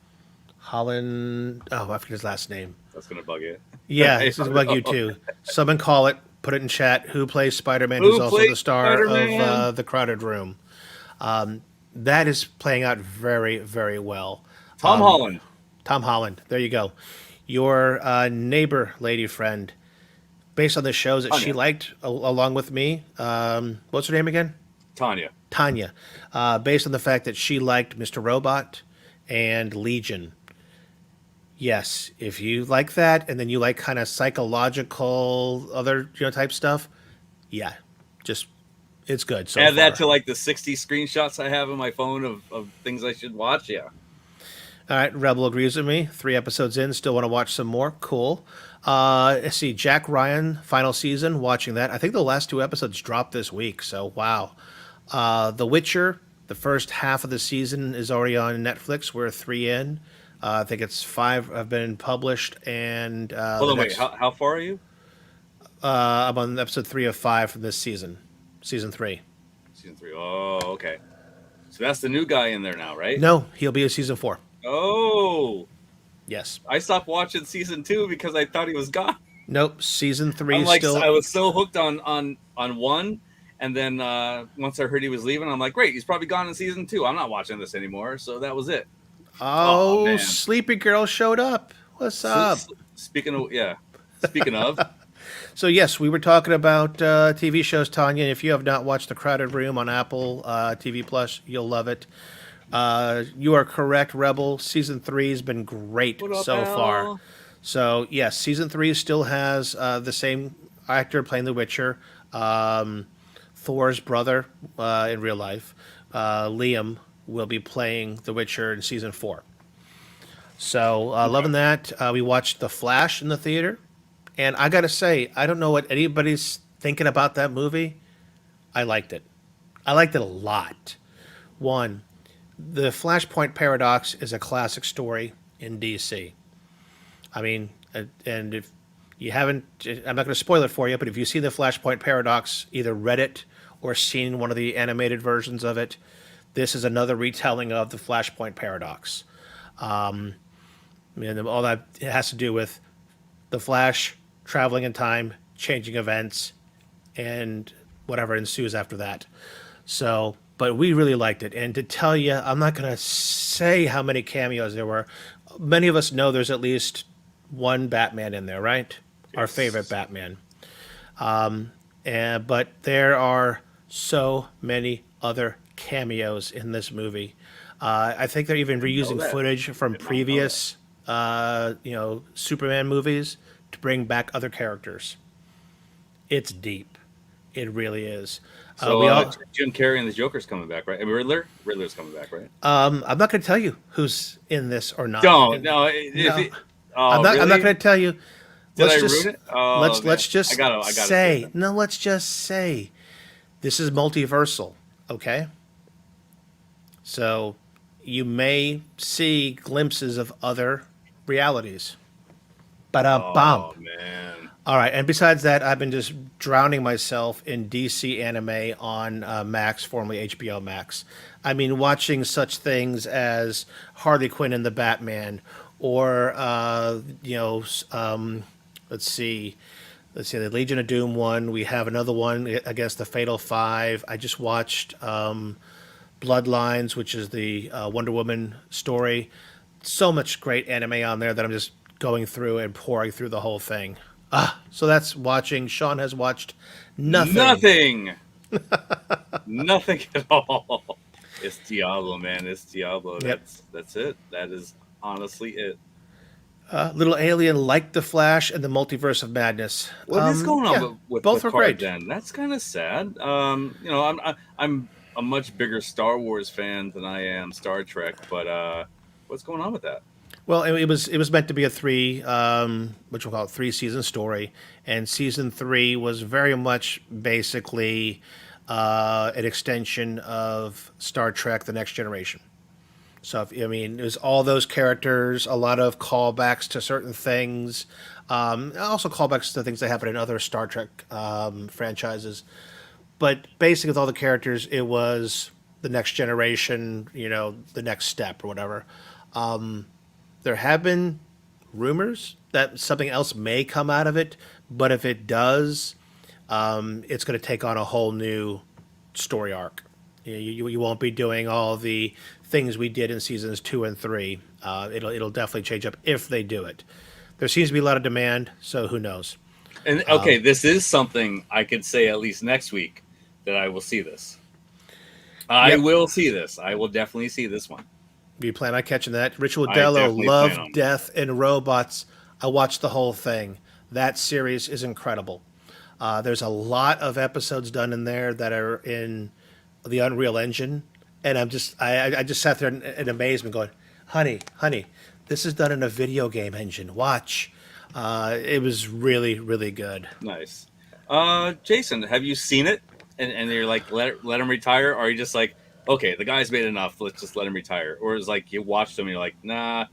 I forget his last name. That's going to bug you. Yeah, it's going to bug you too. Someone call it, put it in chat. Who plays Spider-Man? Who's also the star of The Crowded Room? That is playing out very, very well. Tom Holland. Tom Holland. There you go. Your neighbor lady friend, based on the shows that she liked along with me. What's her name again? Tanya. Based on the fact that she liked Mr. Robot and Legion. Yes, if you like that, and then you like kind of psychological other type stuff, yeah, just it's good. So add that to like the 60 screenshots I have on my phone of things I should watch. Yeah. All right, Rebel agrees with me. 3 episodes in, still want to watch some more. Cool. Let's see, Jack Ryan, final season, watching that. I think the last 2 episodes dropped this week, so wow. The Witcher, the first half of the season is already on Netflix. We're 3 in. I think it's 5 have been published, and Hold on, wait. How far are you? I'm on episode 3 of 5 from this season 3. Season 3. Oh, okay. So that's the new guy in there now, right? No, he'll be in season 4. Oh, Yes. I stopped watching season 2 because I thought he was gone. Nope. Season 3 I'm is like, still. I was so hooked on 1, and then once I heard he was leaving, I'm like, great, he's probably gone in season 2. I'm not watching this anymore. So that was it. Oh, man. Sleepy Girl showed up. What's up? Speaking of, So yes, we were talking about TV shows, Tanya. And if you have not watched The Crowded Room on Apple TV Plus, you'll love it. You are correct, Rebel. Season 3 has been great What up, so Al? far. So yes, season 3 still has the same actor playing The Witcher, Thor's brother in real life. Liam will be playing The Witcher in season 4. So loving that. We watched The Flash in the theater, and I gotta say, I don't know what anybody's thinking about that movie. I liked it. I liked it a lot. One, the Flashpoint paradox is a classic story in DC. I mean, and if you haven't, I'm not going to spoil it for you, but if you see the Flashpoint paradox, either read it or seen one of the animated versions of it, this is another retelling of the Flashpoint paradox. And all that it has to do with the Flash traveling in time, changing events, and whatever ensues after that. So, but we really liked it. And to tell you, I'm not going to say how many cameos there were. Many of us know there's at least one Batman in there, right? Yes. Our favorite Batman. But there are so many other cameos in this movie. I think they're even reusing footage from previous, Superman movies to bring back other characters. It's deep. It really is. So Jim Carrey and the Joker's coming back, right? I mean, Riddler's coming back, right? I'm not going to tell you who's in this or not. I'm not going to tell you. Did I ruin it? Let's just say no. Let's just say this is multiversal. Okay. So you may see glimpses of other realities. Oh man. All right, and besides that, I've been just drowning myself in DC anime on Max, formerly HBO Max. I mean, watching such things as Harley Quinn and the Batman, or let's see, the Legion of Doom one. We have another one against the Fatal Five. I just watched Bloodlines, which is the Wonder Woman story. So much great anime on there that I'm just going through and pouring through the whole thing. So that's watching. Sean has watched nothing. Nothing at all. It's Diablo, man. It's Diablo. Yep. That's it. That is honestly it. Little Alien, like The Flash and the Multiverse of Madness. What is going on with both the are card great. then? That's kind of sad. I'm a much bigger Star Wars fan than I am Star Trek, but what's going on with that? Well, it was meant to be a 3-season story, and season 3 was very much basically an extension of Star Trek: The Next Generation. So, it was all those characters, a lot of callbacks to certain things, also callbacks to things that happen in other Star Trek franchises. But basically, with all the characters, it was the next generation, the next step or whatever. There have been rumors that something else may come out of it, but if it does, it's going to take on a whole new story arc. You won't be doing all the things we did in seasons 2 and 3. It'll definitely change up if they do it. There seems to be a lot of demand, so who knows? And this is something I could say at least next week that I will see this. I will see this. I will definitely see this one. Do you plan on catching that? Ritual Dello, Love, Death, and Robots. I watched the whole thing. That series is incredible. There's a lot of episodes done in there that are in the Unreal Engine, and I just sat there in amazement, going, honey, this is done in a video game engine. Watch. It was really, really good. Nice. Jason, have you seen it? And you're like, let him retire, or are you just like, okay, the guy's made enough, let's just let him retire? Or is like you watched him and you're like, nah,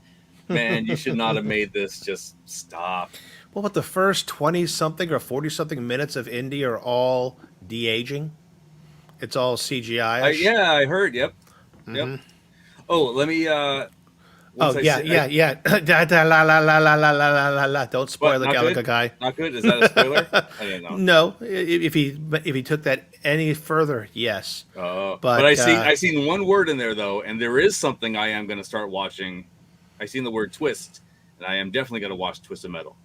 man, you should not have made this. Just stop. What about the first 20 something or 40 something minutes of Indy are all de aging? It's all CGI. Yeah, I heard. Yep. Yep. Oh, let me. Oh, yeah. Da, da, la, la, la, la, la, la, la, la, la. Don't spoil the Galaga guy. Not good? Is that a spoiler? I didn't know. No, if he took that any further, yes. But I seen one word in there though, and there is something I am going to start watching. I seen the word twist, and I am definitely going to watch Twisted Metal.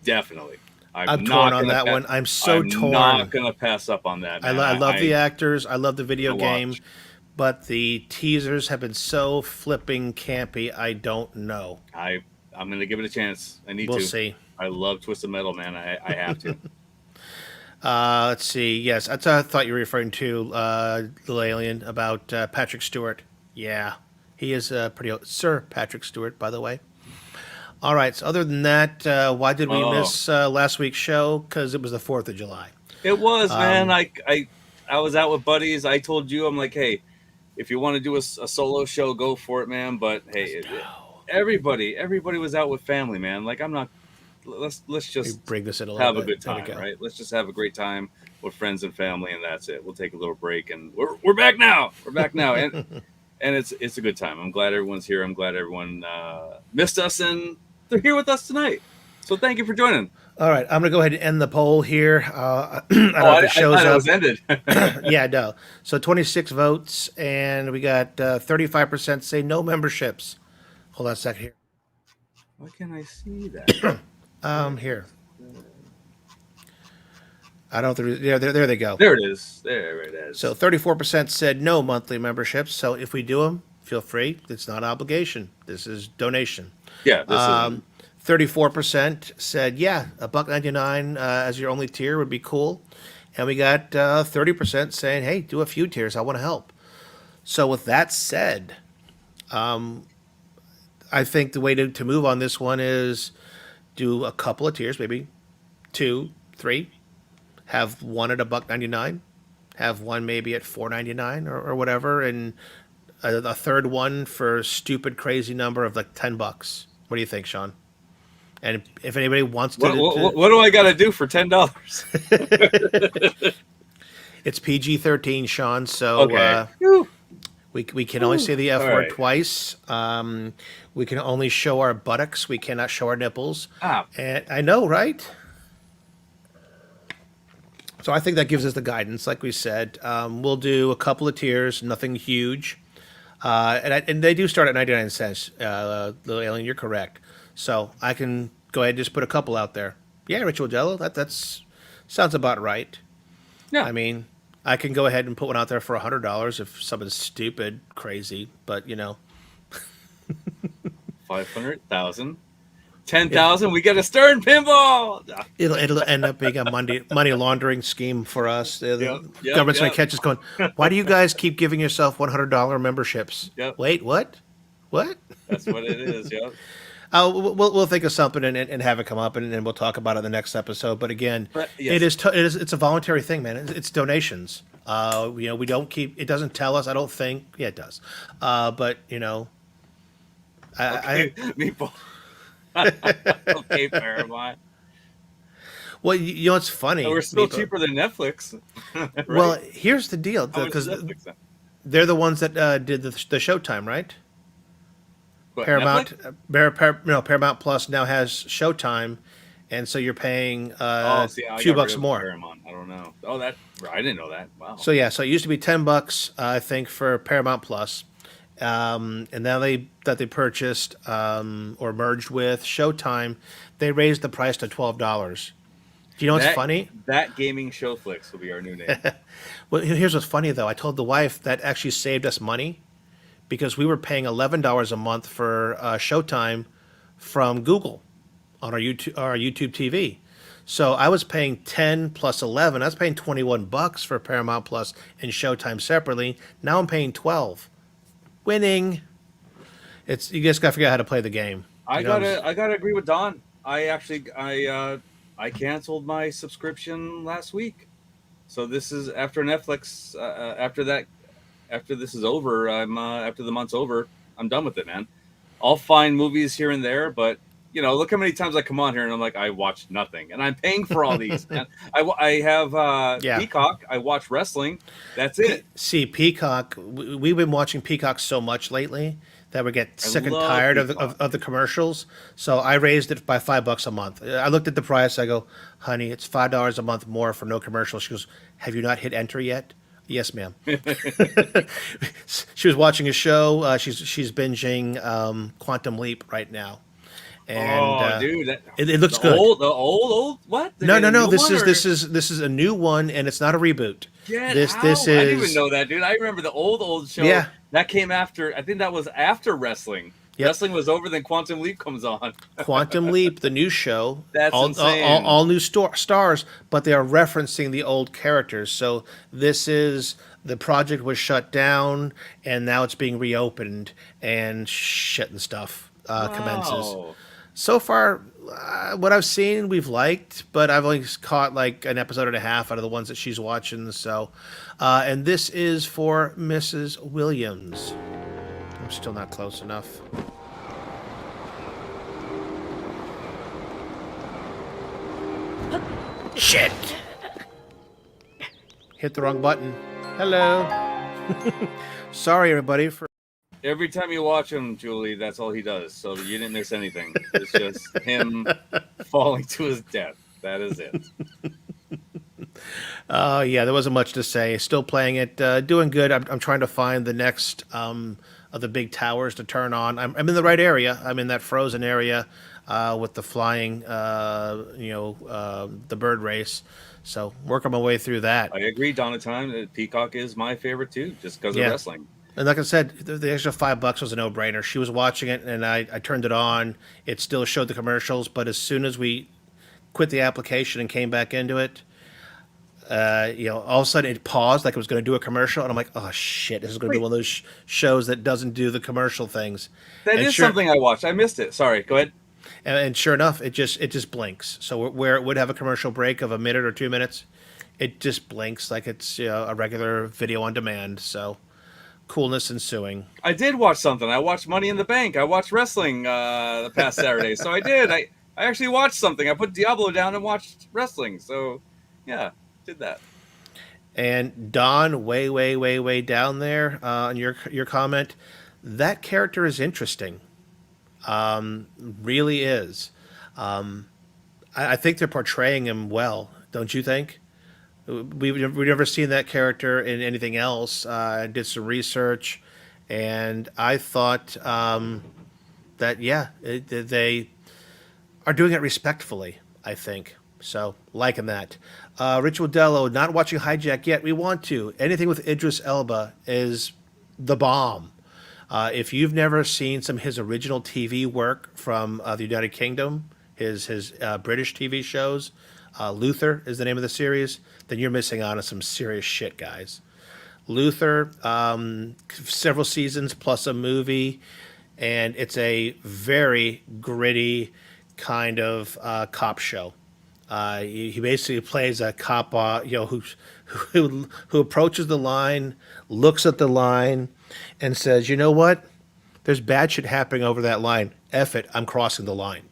Definitely. I'm torn on that one. I'm torn. I'm not going to pass up on that. Man. I love the actors. I love the video game. But the teasers have been so flipping campy, I don't know. I'm going to give it a chance. I need to. We'll see. I love Twisted Metal, man. I have to. Let's see. Yes, I thought you were referring to Little Alien about Patrick Stewart. Yeah, he is pretty old. Sir Patrick Stewart, by the way. All right, so other than that, why did we miss last week's show? Because it was the 4th of July. It was, man. I was out with buddies. I told you, I'm like, hey, if you want to do a solo show, go for it, man. But hey, everybody was out with family, man. Like I'm not. Let's just bring this in a have a good time, right? Let's just have a great time with friends and family, and that's it. We'll take a little break, and we're back now. We're back now, and it's a good time. I'm glad everyone's here. I'm glad everyone missed us, and they're here with us tonight. So thank you for joining. All right, I'm going to go ahead and end the poll here. I thought it was ended. Yeah, no. So 26 votes, and we got 35% say no memberships. Hold on a second here. Why can't I see that? Here. I don't know. There they go. There it is. There it is. So 34% said no monthly memberships. So if we do them, feel free. It's not obligation. This is donation. Yeah. This is 34% said, yeah, $1.99 as your only tier would be cool. And we got 30% saying, hey, do a few tiers. I want to help. So with that said, I think the way to move on this one is do a couple of tiers, maybe 2, 3. Have one at $1.99. Have one maybe at $4.99 or whatever. And a third one for a stupid, crazy number of like $10. What do you think, Sean? And if anybody wants to... What do I got to do for $10? It's PG-13, Sean, so okay. We can only say the F word twice. We can only show our buttocks. We cannot show our nipples. And I know, right? So I think that gives us the guidance, like we said. We'll do a couple of tiers, nothing huge. And they do start at 99 cents, Little Alien, you're correct. So I can go ahead and just put a couple out there. Yeah, Ritual Jello, that's sounds about right. Yeah. I mean, I can go ahead and put one out there for $100 if something's stupid, crazy, but you know. 500,000, 10,000. We get a Stern Pinball. It'll end up being a money laundering scheme for us. The government's gonna catch us going, why do you guys keep giving yourself $100 memberships? Yep. Wait, what? That's what it is. Yep. We'll think of something and have it come up, and we'll talk about it in the next episode. But again, yes. It's a voluntary thing, man. It's donations. We don't keep. It doesn't tell us. I don't think. Yeah, it does. But Meatball. Okay, Paramount. Well, it's funny. We're still cheaper than Netflix. Right? Well, here's the deal, because they're the ones that did the Showtime, right? What, Paramount, Paramount Plus now has Showtime, and so you're paying $2 more. Paramount. I don't know. I didn't know that. Wow. So it used to be $10, I think, for Paramount Plus, and now they purchased or merged with Showtime, they raised the price to $12. Do you know what's funny? That Gaming Showflix will be our new name. Well, here's what's funny though. I told the wife that actually saved us money, because we were paying $11 a month for Showtime from Google on our YouTube TV. So I was paying 10 plus 11. I was paying $21 for Paramount Plus and Showtime separately. Now I'm paying 12. Winning. It's you just got to figure out how to play the game. I You know, gotta agree with Don. I canceled my subscription last week. So this is after Netflix. After this is over, after the month's over, I'm done with it, man. I'll find movies here and there, but look how many times I come on here and I'm like, I watched nothing, and I'm paying for all these. Man. I have Yeah. Peacock. I watch wrestling. That's it. See, Peacock. We've been watching Peacock so much lately that we get sick and love tired Peacock. of the commercials. So I raised it by $5 a month. I looked at the price. I go, honey, it's $5 a month more for no commercials. She goes, have you not hit enter yet? Yes, ma'am. She was watching a show. She's binging Quantum Leap right now, and Dude, it looks the good. old what? They No, made no, a no. new This one, is or- this is this is a new one, and it's not a reboot. Get This out. this I didn't even is know that, dude. I remember the old show. Yeah. That came after. I think that was after wrestling. Yep. Wrestling was over, then Quantum Leap comes on. Quantum Leap, the new show. That's all, insane. all new stars, but they are referencing the old characters. So this is the project was shut down, and now it's being reopened, and shit and stuff commences. Wow. So far, what I've seen, we've liked, but I've only caught like an episode and a half out of the ones that she's watching. So, and this is for Mrs. Williams. I'm still not close enough. Shit! Hit the wrong button. Hello. Sorry, everybody, for. Every time you watch him, Julie, that's all he does. So you didn't miss anything. It's just him falling to his death. That is it. Yeah, there wasn't much to say. Still playing it, doing good. I'm trying to find the next of the big towers to turn on. I'm in the right area. I'm in that frozen area with the flying, the bird race. So working my way through that. I agree, Donathan. Peacock is my favorite too, just because Yeah. of wrestling. And like I said, the extra $5 was a no-brainer. She was watching it, and I turned it on. It still showed the commercials, but as soon as we quit the application and came back into it, all of a sudden it paused like it was going to do a commercial, and I'm like, oh shit, this is going to be one of those shows that doesn't do the commercial things. That And is sure- something I watched. I missed it. Sorry. Go ahead. And sure enough, it just blinks. So where it would have a commercial break of a minute or 2 minutes, it just blinks like it's a regular video on demand. So coolness ensuing. I did watch something. I watched Money in the Bank. I watched wrestling the past Saturday. So I did. I actually watched something. I put Diablo down and watched wrestling. So, yeah, did that. And Don, way down there on your comment, that character is interesting. Really is. I think they're portraying him well. Don't you think? We've never seen that character in anything else. I did some research, and I thought that they are doing it respectfully. I think so. Liking that. Rich Wadello, not watching Hijack yet. We want to. Anything with Idris Elba is the bomb. If you've never seen some of his original TV work from the United Kingdom, his British TV shows, Luther is the name of the series, then you're missing out on some serious shit, guys. Luther, several seasons plus a movie, and it's a very gritty kind of cop show. He basically plays a cop, who approaches the line, looks at the line, and says, "You know what? There's bad shit happening over that line. F it, I'm crossing the line."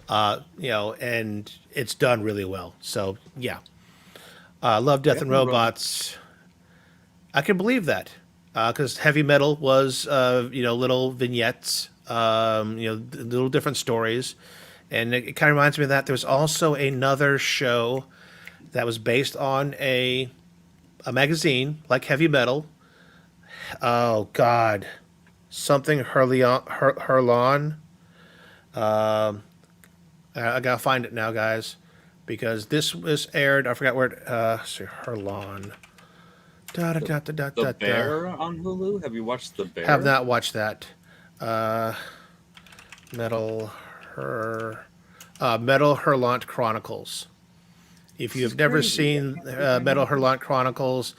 And it's done really well. So yeah, Love, Death, and Robots. I can believe that because Heavy Metal was little vignettes, little different stories, and it kind of reminds me of that. There's also another show that was based on a magazine like Heavy Metal. Oh God, something Hurlon. I gotta find it now, guys, because this was aired. I forgot where it. Hurlon. The Bear on Hulu. Have you watched The Bear? Have not watched that. Metal Hurlant Chronicles. If you've never seen Metal Hurlant Chronicles,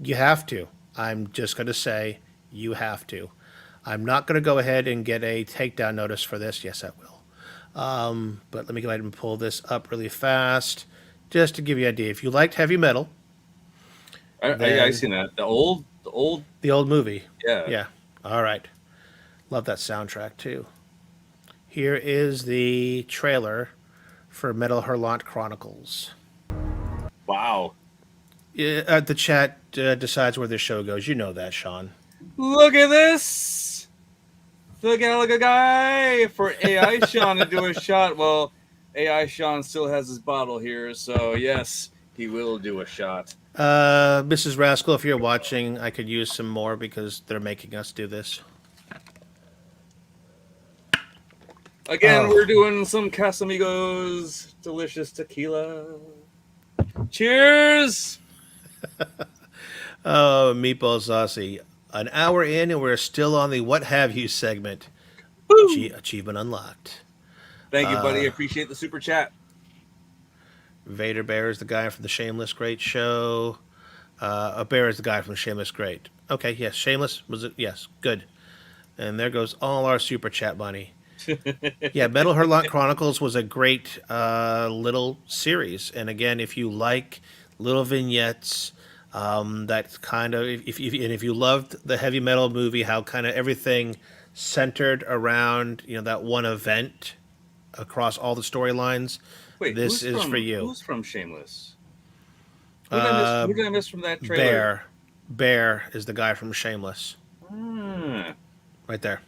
you have to. I'm just going to say you have to. I'm not going to go ahead and get a takedown notice for this. Yes, I will. But let me go ahead and pull this up really fast, just to give you an idea. If you liked heavy metal, I then seen that. The old, the old movie. yeah. Yeah. All right. Love that soundtrack too. Here is the trailer for Metal Hurlant Chronicles. Wow. Yeah, the chat decides where this show goes. You know that, Sean. Look at this. The Galaga guy for AI Sean to do a shot. Well, AI Sean still has his bottle here, so yes, he will do a shot. Mrs. Rascal, if you're watching, I could use some more because they're making us do this. Again, Oh, we're doing some Casamigos delicious tequila. Cheers! oh, Meatball Saucy. An hour in, and we're still on the What Have You segment. Woo! Achievement unlocked. Thank you, buddy. Appreciate the super chat. Vader Bear is the guy from the Shameless Great show. A Bear is the guy from Shameless Great. Okay, yes, Shameless was it? Yes, good. And there goes all our super chat money. Yeah, Metal Hurlant Chronicles was a great little series. And again, if you like little vignettes, that kind of if you loved the heavy metal movie, how kind of everything centered around that one event across all the storylines, Wait, this is for you. Who's from Shameless? Who did I miss from that trailer? Bear is the guy from Shameless, Ah. right there.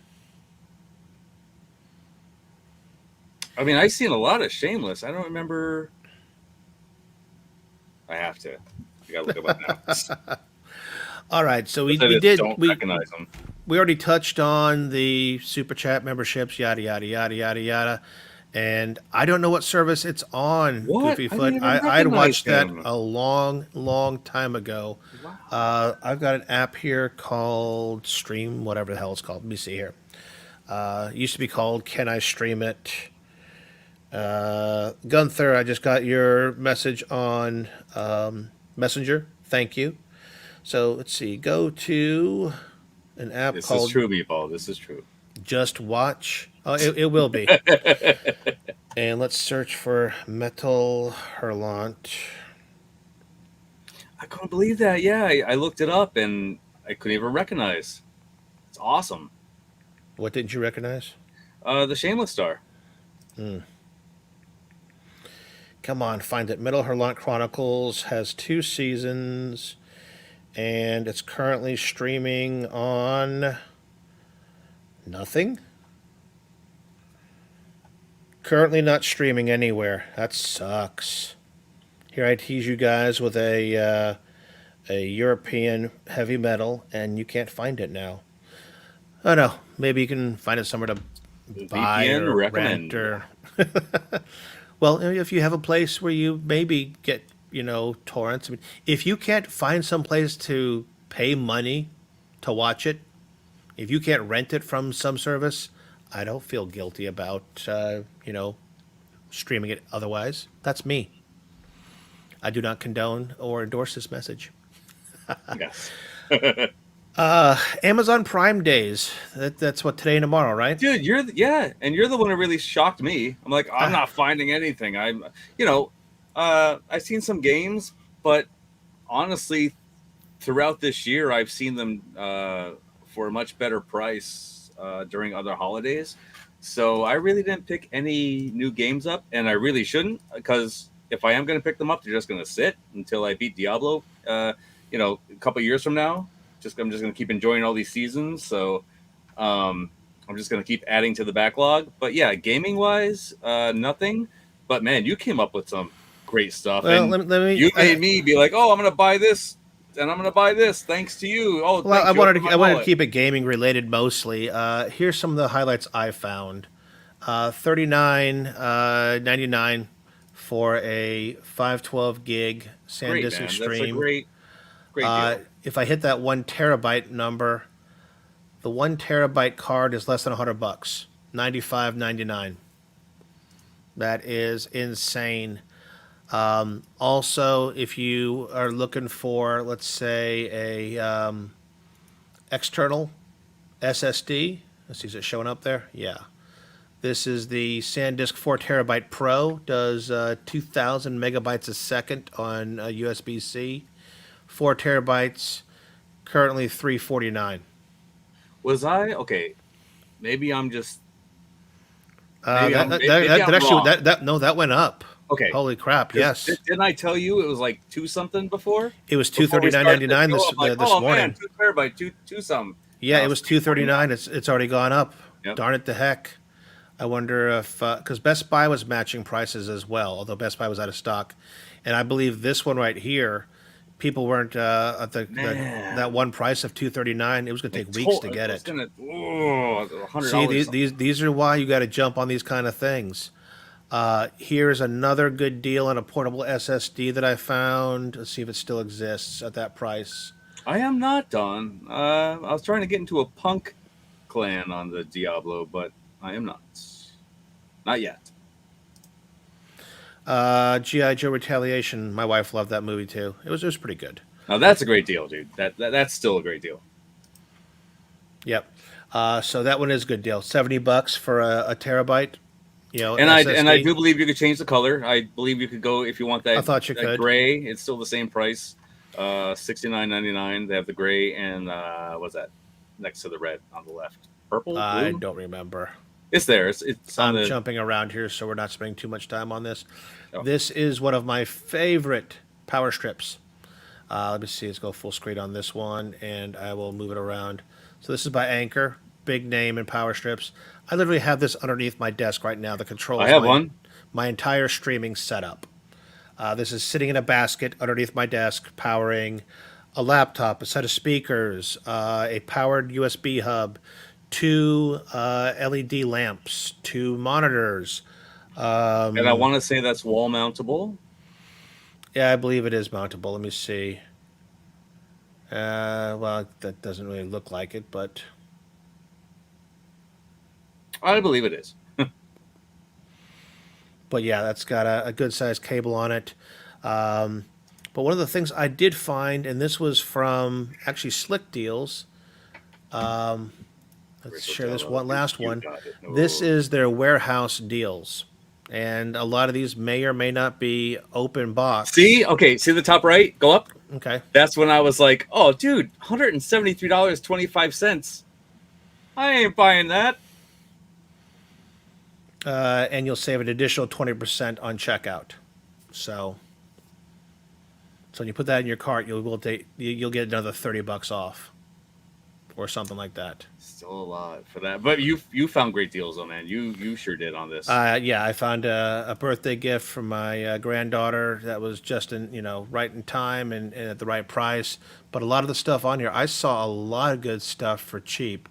I mean, I've seen a lot of Shameless. I don't remember. I have to. I gotta look up now. All right, so we don't recognize them. we already touched on the super chat memberships, yada yada yada yada yada, and I don't know what service it's on. What? Goofyfoot. I I'd watched that him. a long time ago. Wow. I've got an app here called Stream, whatever the hell it's called. Let me see here. It used to be called Can I Stream It? Gunther, I just got your message on Messenger. Thank you. So let's see. Go to an app This called is true, Meatball. This is true. Just Watch. Oh, it will be. And let's search for Metal Hurlant. I couldn't believe that. Yeah, I looked it up and I couldn't even recognize. It's awesome. What didn't you recognize? The Shameless star. Come on, find it. Metal Hurlant Chronicles has 2 seasons, and it's currently streaming on nothing. Currently not streaming anywhere. That sucks. Here I tease you guys with a European heavy metal, and you can't find it now. Oh no, maybe you can find it somewhere to buy VPN or recommend. rent or. Well, if you have a place where you maybe get torrents. I mean, if you can't find some place to pay money to watch it, if you can't rent it from some service, I don't feel guilty about streaming it otherwise. That's me. I do not condone or endorse this message. Yes. Amazon Prime days. That's what, today and tomorrow, right? Dude, and you're the one who really shocked me. I'm like, I'm not finding anything. I've seen some games, but honestly, throughout this year, I've seen them for a much better price during other holidays. So I really didn't pick any new games up, and I really shouldn't, because if I am going to pick them up, they're just going to sit until I beat Diablo. A couple years from now. I'm just going to keep enjoying all these seasons. So I'm just going to keep adding to the backlog. But yeah, gaming wise, nothing. But man, you came up with some great stuff. Well, and you made me be like, oh, I'm going to buy this and I'm going to buy this thanks to you. Oh, well, I wanted to keep it gaming related mostly. Here's some of the highlights I found. $39.99 for a 512 gig SanDisk Extreme. That's a great deal. If I hit that 1 terabyte number, the 1 terabyte card is less than $100, $95.99. That is insane. Also, if you are looking for, let's say, a external SSD. Let's see, is it showing up there? Yeah. This is the SanDisk 4 terabyte Pro. Does 2,000 megabytes a second on USB-C. 4 terabytes. Currently 349. Was I okay? Maybe I'm just maybe That I'm actually wrong. that went up. Okay, Holy crap! because Yes, didn't I tell you it was like two something before? it was Before we started the 239.99 show, I'm like, this oh man, morning. 2 terabyte, two some. Yeah, Now it it's was 239. 349. It's already gone up. Yep. Darn it, the heck! I wonder if because Best Buy was matching prices as well, although Best Buy was out of stock, and I believe this one right here, people weren't at that Man, one price of 239. It was going to take weeks to get It's it. gonna See, $100. these are why you got to jump on these kind of things. Here's another good deal on a portable SSD that I found. Let's see if it still exists at that price. I am not done. I was trying to get into a punk clan on the Diablo, but I am not. Not yet. G.I. Joe Retaliation. My wife loved that movie too. It was pretty good. Now that's a great deal, dude. That's still a great deal. Yep. So that one is a good deal. $70 for a terabyte. You know, And SSD. I do believe you could change the color. I believe you could go if you want that. I thought you that could. gray. It's still the same price. $69.99. They have the gray and what's that next to the red on the left? Purple, I blue. don't remember. It's there. It's on I'm the. jumping around here, so we're not spending too much time on this. Oh. This is one of my favorite power strips. Let me see. Let's go full screen on this one, and I will move it around. So this is by Anchor, big name in power strips. I literally have this underneath my desk right now. The controls. I have one. My entire streaming setup. This is sitting in a basket underneath my desk, powering a laptop, a set of speakers, a powered USB hub, two LED lamps, two monitors. And I want to say that's wall mountable. Yeah, I believe it is mountable. Let me see. Well, that doesn't really look like it, but I believe it is. yeah, that's got a good sized cable on it. But one of the things I did find, and this was from actually Slick Deals. Let's share this one last You one. got it. No. This is their warehouse deals. And a lot of these may or may not be open box. See? Okay, see the top right? Go up. Okay. That's when I was like, oh, dude, $173.25. I ain't buying that. And you'll save an additional 20% on checkout. So when you put that in your cart, you'll get another $30 off, or something like that. Still a lot for that. But you found great deals, though, man. You sure did on this. Yeah, I found a birthday gift from my granddaughter that was just right in time and at the right price. But a lot of the stuff on here, I saw a lot of good stuff for cheap.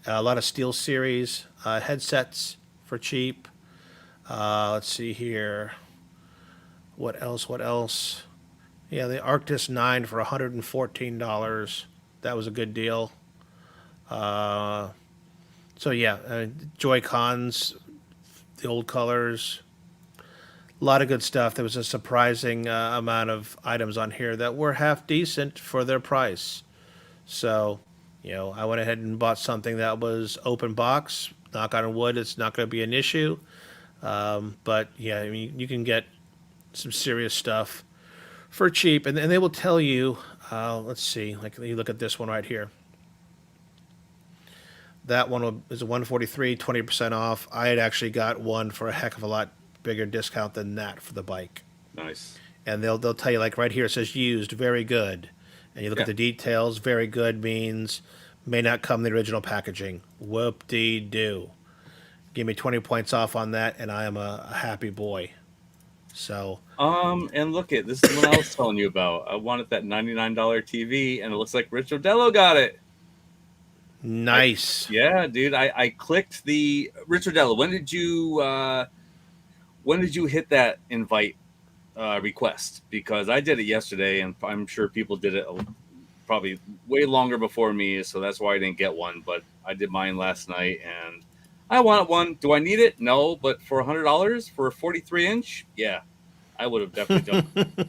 A lot of Steel Series headsets for cheap. Let's see here. What else? Yeah, the Arctis 9 for $114. That was a good deal. So yeah, Joy-Cons, the old colors, a lot of good stuff. There was a surprising amount of items on here that were half decent for their price. So, I went ahead and bought something that was open box. Knock on wood, it's not going to be an issue. But yeah, I mean, you can get some serious stuff for cheap, and they will tell you. Let's see, like you look at this one right here. That one is a 143, 20% off. I had actually got one for a heck of a lot bigger discount than that for the bike. Nice. And they'll tell you, like right here, it says used, very good. And you look at the details, very good means may not come in the original packaging. Whoop-dee-doo. Give me 20 points off on that, and I am a happy boy. So. And look at this is what I was telling you about. I wanted that $99 TV, and it looks like Rich Odello got it. Nice. Yeah, dude. I clicked the Rich Odello. When did you hit that invite request? Because I did it yesterday, and I'm sure people did it probably way longer before me, so that's why I didn't get one. But I did mine last night, and I wanted one. Do I need it? No, but for $100 for a 43-inch, yeah, I would have definitely done it.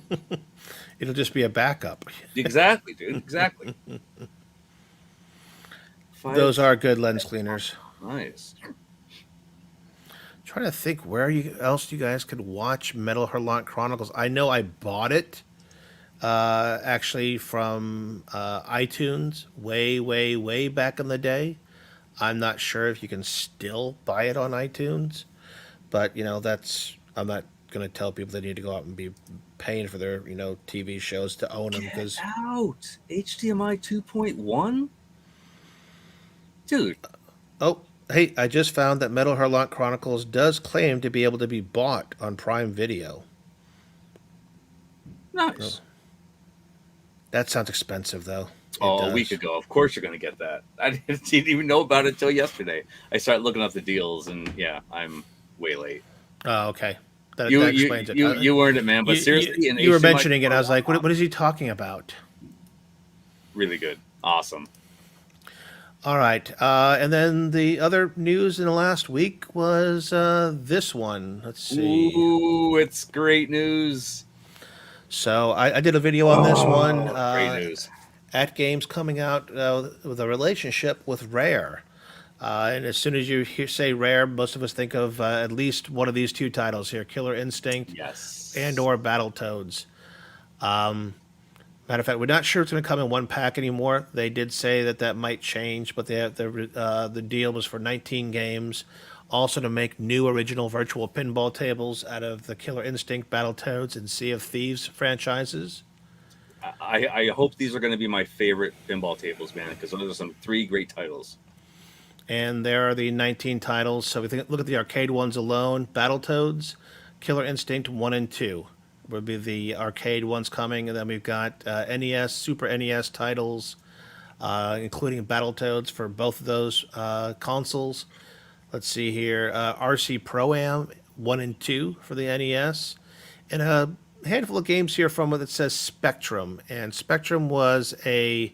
It'll just be a backup. Exactly, dude. Exactly. Those are good lens cleaners. Nice. Trying to think where else you guys could watch Metal Hurlant Chronicles. I know I bought it actually from iTunes way back in the day. I'm not sure if you can still buy it on iTunes, but I'm not going to tell people they need to go out and be paying for their TV shows to own them because Out HDMI 2.1, dude. oh, hey, I just found that Metal Hurlant Chronicles does claim to be able to be bought on Prime Video. Nice. That sounds expensive, though. A week ago. Of course you're going to get that. I didn't even know about it until yesterday. I started looking up the deals, and yeah, I'm way late. Oh, okay. That explains it. You earned it, man. But seriously, you were mentioning it. I was like, what is he talking about? Really good. Awesome. All right. And then the other news in the last week was this one. Let's see. Ooh, it's great news. So I did a video on this one. Great news. AtGames coming out with a relationship with Rare. And as soon as you say Rare, most of us think of at least one of these two titles here, Killer Instinct and or Battletoads. Matter of fact, we're not sure it's going to come in one pack anymore. They did say that might change, but the deal was for 19 games. Also to make new original virtual pinball tables out of the Killer Instinct, Battletoads, and Sea of Thieves franchises. I hope these are going to be my favorite pinball tables, man, because those are some 3 great titles. And there are the 19 titles. So we look at the arcade ones alone. Battletoads, Killer Instinct 1 and 2 would be the arcade ones coming. And then we've got NES, Super NES titles, including Battletoads for both of those consoles. Let's see here. RC Pro-Am 1 and 2 for the NES. And a handful of games here from what it says Spectrum. And Spectrum was a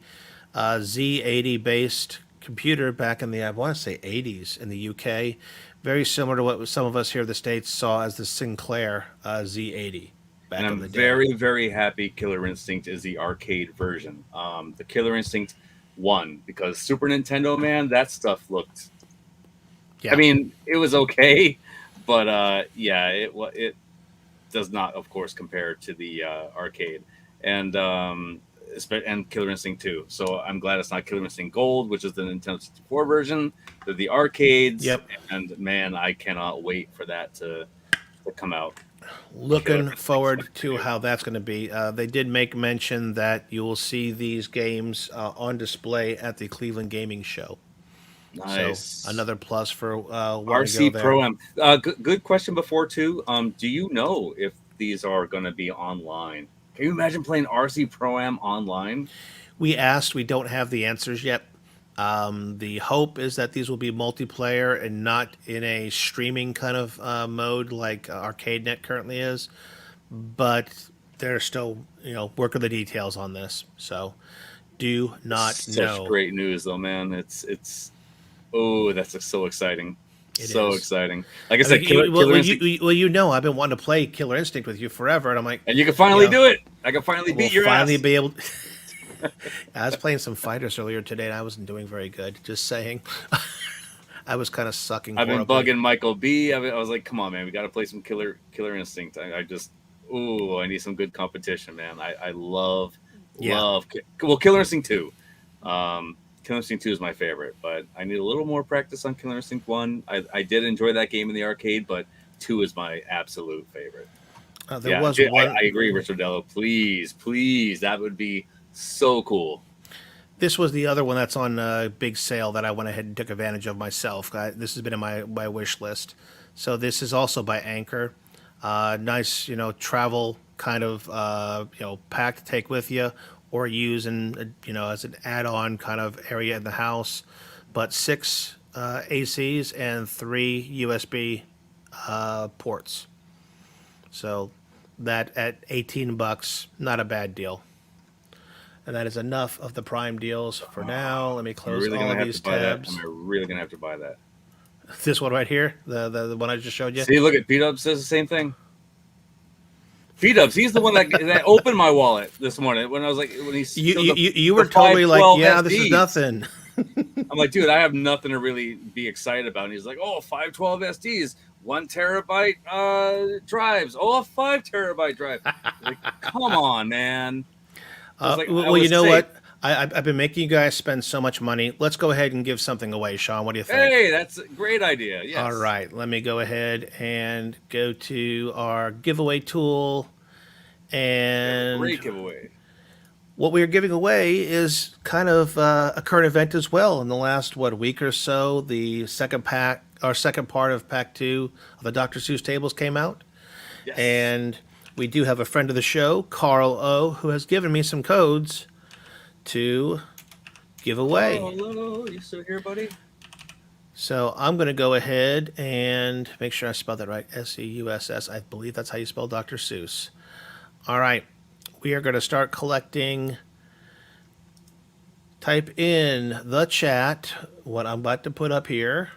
Z80-based computer back in the, I want to say, 80s in the UK. Very similar to what some of us here in the States saw as the Sinclair Z80 back in the day. Very, very happy Killer Instinct is the arcade version. The Killer Instinct 1, because Super Nintendo, man, that stuff looked... Yeah. I mean, it was okay, but it does not, of course, compare to the arcade. And Killer Instinct 2. So I'm glad it's not Killer Instinct Gold, which is the Nintendo 64 version. They're the arcades. Yep. And man, I cannot wait for that to come out. Looking forward to how that's going to be. They did make mention that you will see these games on display at the Cleveland Gaming Show. Nice. So another plus for RC Pro-Am. Good question before, too. Do you know if these are going to be online? Can you imagine playing RC Pro-Am online? We asked. We don't have the answers yet. The hope is that these will be multiplayer and not in a streaming kind of mode like ArcadeNet currently is. But they're still, working the details on this. So do not know. Such great news, though, man. It's that's so exciting. Exciting. Like I said, Killer Instinct. I've been wanting to play Killer Instinct with you forever, and I'm like, and you can finally do it. I can finally beat your ass. Be able. I was playing some fighters earlier today, and I wasn't doing very good. Just saying, I was kind of sucking. I've been bugging Michael B. I was like, come on, man, we got to play some Killer Instinct. I need some good competition, man. I love. Well, Killer Instinct 2. Killer Instinct 2 is my favorite, but I need a little more practice on Killer Instinct 1. I did enjoy that game in the arcade, but 2 is my absolute favorite. I agree, Richard Dello. Please, that would be so cool. This was the other one that's on a big sale that I went ahead and took advantage of myself. This has been in my wish list. So this is also by Anchor. Nice, travel kind of, pack to take with you, or use as an add-on kind of area in the house, but 6 ACs and 3 USB ports. So that at $18, not a bad deal. And that is enough of the Prime deals for now. Let me close all of these tabs. I'm really gonna have to buy that. This one right here, the one I just showed you. See, look at P-Dub says the same thing. P-Dubs, he's the one that opened my wallet this morning when I was like, when he you were totally like, yeah, this is nothing. I'm I'm like, dude, I have nothing to really be excited about. And he's like, oh, 512 SDs, 1 terabyte drives. Oh, a 5 terabyte drive. Like, come on, man. I was like, I Well, you was know safe. what? I've been making you guys spend so much money. Let's go ahead and give something away, Sean. What do you think? Hey, that's a great idea. Yes. All right, let me go ahead and go to our giveaway tool. And Great giveaway. what we are giving away is kind of a current event as well. In the last, week or so, the second part of Pack 2 of the Dr. Seuss tables came out. Yes. And we do have a friend of the show, Carl O., who has given me some codes to give away. Oh, hello. You still here, buddy? So I'm going to go ahead and make sure I spelled that right. Seuss. I believe that's how you spell Dr. Seuss. All right. We are going to start collecting. Type in the chat what I'm about to put up here.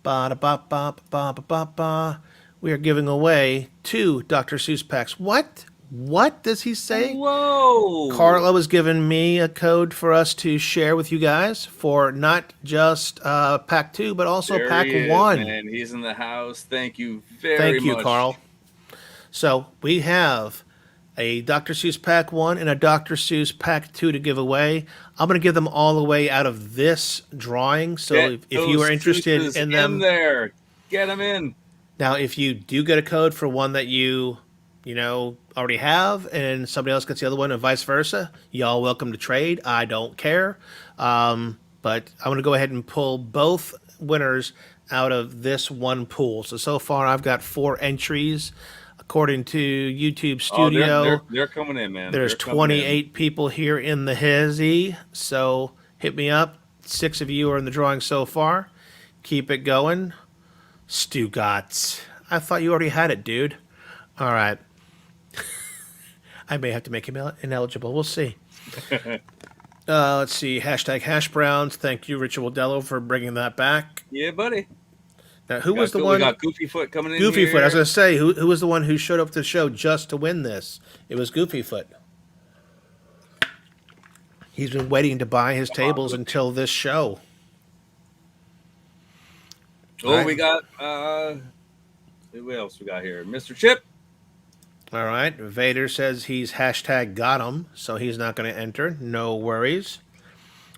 Ba-da-ba-ba-ba-ba-ba-ba. We are giving away 2 Dr. Seuss packs. What? What does he say? Whoa. Carla was giving me a code for us to share with you guys for not just Pack 2, but also There Pack he is, 1. man. He's in the house. Thank you very Thank you, much. Carl. So we have a Dr. Seuss Pack 1 and a Dr. Seuss Pack 2 to give away. I'm going to give them all away out of this drawing. So Get if you are interested Seusses in them, there. Get them in. now if you do get a code for one that you already have and somebody else gets the other one and vice versa, y'all welcome to trade. I don't care. But I'm going to go ahead and pull both winners out of this one pool. So far I've got 4 entries. According to YouTube Studio, they're coming in, man. there's 28 people here in the hizzy. So hit me up. 6 of you are in the drawing so far. Keep it going. Stugatz. I thought you already had it, dude. All right. I may have to make him ineligible. We'll see. Let's see. Hashtag Hash Browns. Thank you, Richard Wadello, for bringing that back. Yeah, buddy. Now, who was the one? We got Goofy Foot coming in. Goofy here. Foot. I was going to say, who was the one who showed up to the show just to win this? It was Goofy Foot. He's been waiting to buy his tables until this show. Oh, right. we got what else we got here? Mr. Chip. All right. Vader says he's hashtag got him, so he's not going to enter. No worries.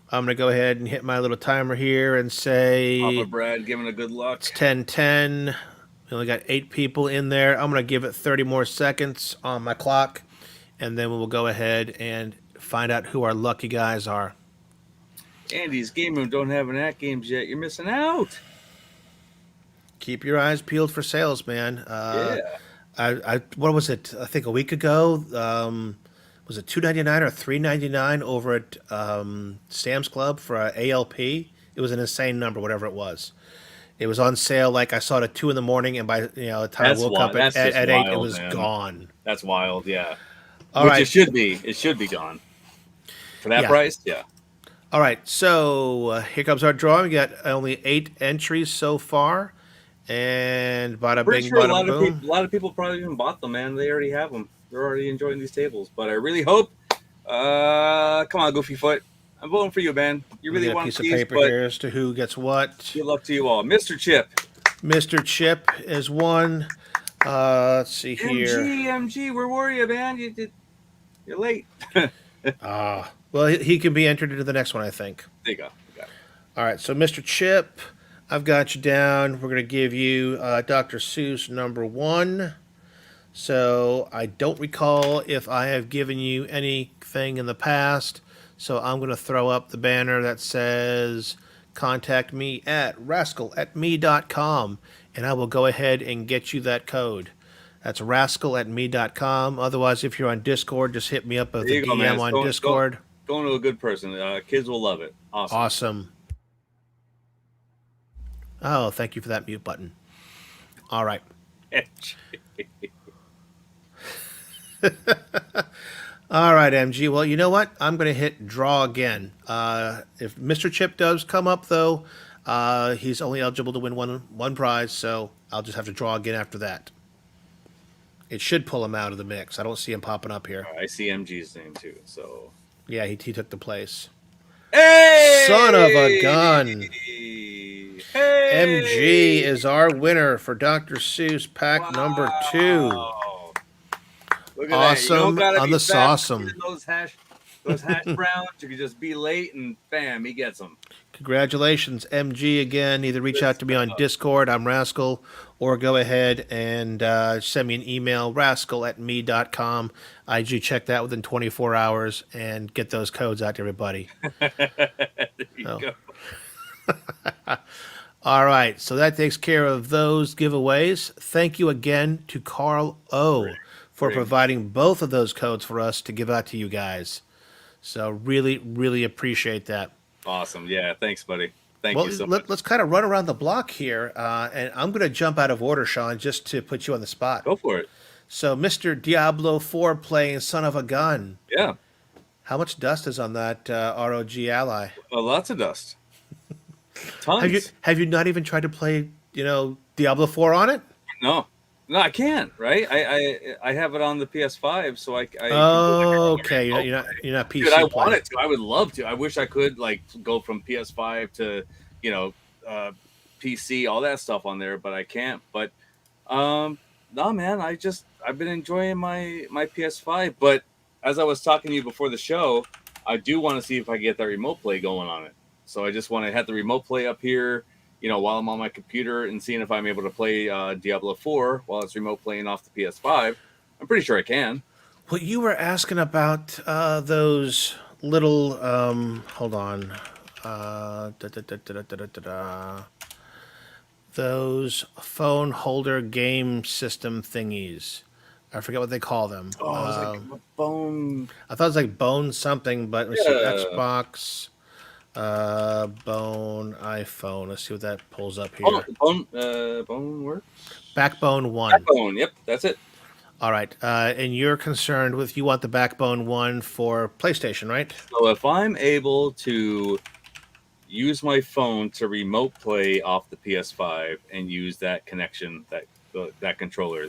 I'm going to go ahead and hit my little timer here and say Papa Brad giving a good luck. it's 10:10. We only got 8 people in there. I'm going to give it 30 more seconds on my clock, and then we will go ahead and find out who our lucky guys are. Andy's Game Room don't have an AtGames yet. You're missing out. Keep your eyes peeled for sales, man. Yeah. I what was it? I think a week ago. Was it $2.99 or $3.99 over at Sam's Club for a ALP? It was an insane number, whatever it was. It was on sale. Like I saw it at 2 in the morning, and by the time I woke up at 8, it was gone. That's wild. Yeah. All right. It should be. It should be gone. For that price, yeah. All right, so here comes our drawing. We got only 8 entries so far, and bada Pretty bing, sure a bada boom. lot of people probably even bought them, man. They already have them. They're already enjoying these tables. But I really hope. Come on, Goofy Foot. I'm voting for you, man. You really want a piece these, of paper but here as to who gets what. good luck to you all, Mr. Chip. Mr. Chip is one. Let's see here. MG, where were you, man? You're late. Well, he can be entered into the next one, I think. There you go. You got it. All right, so Mr. Chip, I've got you down. We're going to give you Dr. Seuss number 1. So I don't recall if I have given you anything in the past. So I'm going to throw up the banner that says contact me at rascal@me.com, and I will go ahead and get you that code. That's rascal@me.com. Otherwise, if you're on Discord, just hit me up with a DM on Discord. Going to a good person. Kids will love it. Awesome. Oh, thank you for that mute button. All right. All right, MG. Well, you know what? I'm going to hit draw again. If Mr. Chip does come up, though, he's only eligible to win one prize, so I'll just have to draw again after that. It should pull him out of the mix. I don't see him popping up here. I see MG's name, too, so... Yeah, he took the place. Son of a gun. MG Hey! is our winner for Dr. Seuss pack number 2. Wow! Look at that. You don't Awesome gotta on be the fast sauceum. in those hash browns. You can just be late and bam, he gets them. Congratulations, MG again. Either reach Good out to me on stuff. Discord, I'm Rascal, or go ahead and send me an email, rascal@me.com. I do check that within 24 hours and get those codes out to everybody. There you Oh. go. All right, so that takes care of those giveaways. Thank you again to Carl O for Great. providing both of those codes for us to give out to you guys. So really, really appreciate that. Awesome. Yeah. Thanks, buddy. Thank Well, you so much. let's kind of run around the block here, and I'm going to jump out of order, Sean, just to put you on the spot. Go for it. So, Mr. Diablo 4 playing Son of a Gun. Yeah. How much dust is on that ROG Ally? Lots of dust. Have you Tons. have you not even tried to play, Diablo 4 on it? No. No, I can't. Right? I have it on the PS5, so I can Oh, go okay. there. You're not PC Dude, I playing. wanted to. I would love to. I wish I could like go from PS5 to PC, all that stuff on there, but I can't. But no, man. I've been enjoying my PS5. But as I was talking to you before the show, I do want to see if I get that remote play going on it. So I just want to have the remote play up here, while I'm on my computer and seeing if I'm able to play Diablo 4 while it's remote playing off the PS5. I'm pretty sure I can. Well, you were asking about those little. Hold on. Those phone holder game system thingies. I forget what they call them. Oh, I was like a bone. I thought it was like Bone something, but let's see. Yeah. Xbox, Bone, iPhone. Let's see what that pulls up here. Bone works. Backbone 1. Backbone. Yep, that's it. All right. And you're concerned with, you want the Backbone 1 for PlayStation, right? So if I'm able to use my phone to remote play off the PS5 and use that connection, that controller,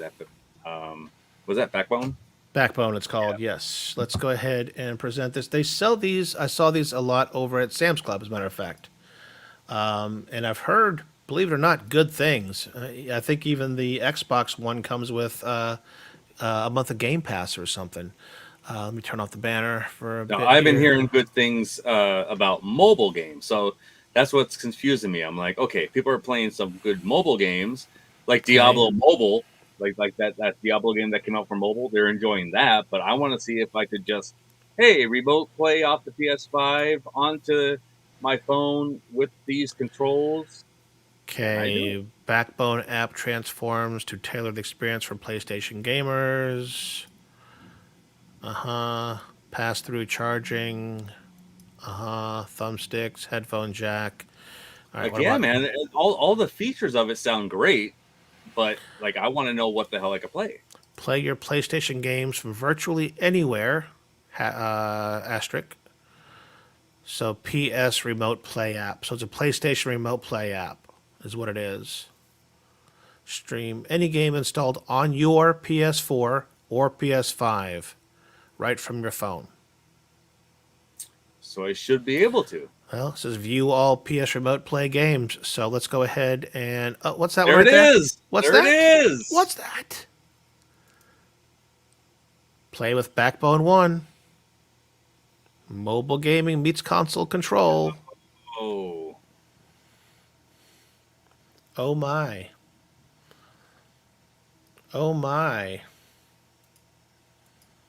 was that Backbone? Backbone, it's called, yes. Let's go ahead and present this. They sell these. I saw these a lot over at Sam's Club, as a matter of fact. And I've heard, believe it or not, good things. I think even the Xbox one comes with a month of Game Pass or something. Let me turn off the banner for a bit. I've been here. hearing good things about mobile games. So that's what's confusing me. I'm like, okay, people are playing some good mobile games, like Diablo Mobile, like that Diablo game that came out for mobile. They're enjoying that, but I want to see if I could just, hey, remote play off the PS5 onto my phone with these controls. Okay, Backbone app transforms to tailor the experience for PlayStation gamers. Pass-through charging. Thumbsticks, headphone jack. All right, Like, yeah, man, all the features of it sound great, but like, I want to know what the hell I could play. Play your PlayStation games from virtually anywhere. Asterisk. So PS Remote Play app. So it's a PlayStation Remote Play app, is what it is. Stream any game installed on your PS4 or PS5 right from your phone. So I should be able to. Well, it says view all PS Remote Play games. So let's go ahead and what's that? There one right it there? is. What's there that? it is. What's that? Play with Backbone 1. Mobile gaming meets console control. Oh. Oh my. Oh my.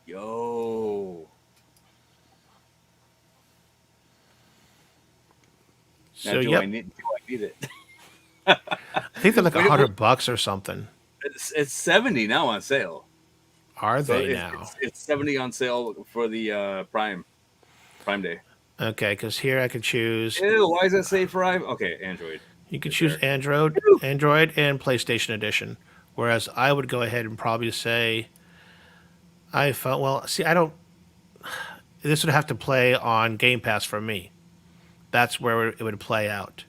Yo. Now, So do yep, I need it? I think they're like $100 or something. It's 70 now on sale. Are So they now? It's 70 on sale for the Prime Day. Okay, because here I could choose. Ew, why does that say for Okay, Android. You could Is choose there? Android, and PlayStation Edition. Whereas I would go ahead and probably say iPhone. Well, see, I don't. This would have to play on Game Pass for me. That's where it would play out.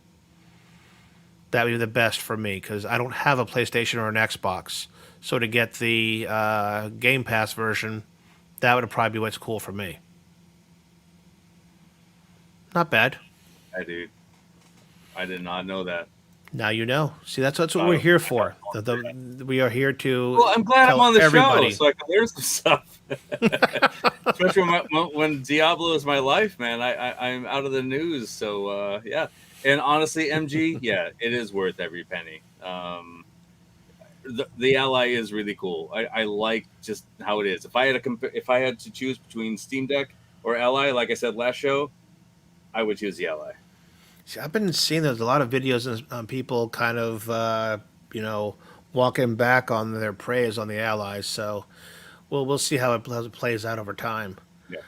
That would be the best for me because I don't have a PlayStation or an Xbox. So to get the Game Pass version, that would probably be what's cool for me. Not bad. I dude, I did not know that. Now you know. See, that's what I, we're I here for. We are here Well, to I'm glad I'm tell on the show everybody. so I can learn some stuff. Especially when Diablo is my life, man. I'm out of the news, so yeah. And honestly, MG, yeah, it is worth every penny. The Ally is really cool. I like just how it is. If I had to choose between Steam Deck or Ally, like I said last show, I would choose the Ally. See, I've been seeing there's a lot of videos on people kind of, you know, walking back on their praise on the Allies. So we'll see how it plays out over time. Yeah.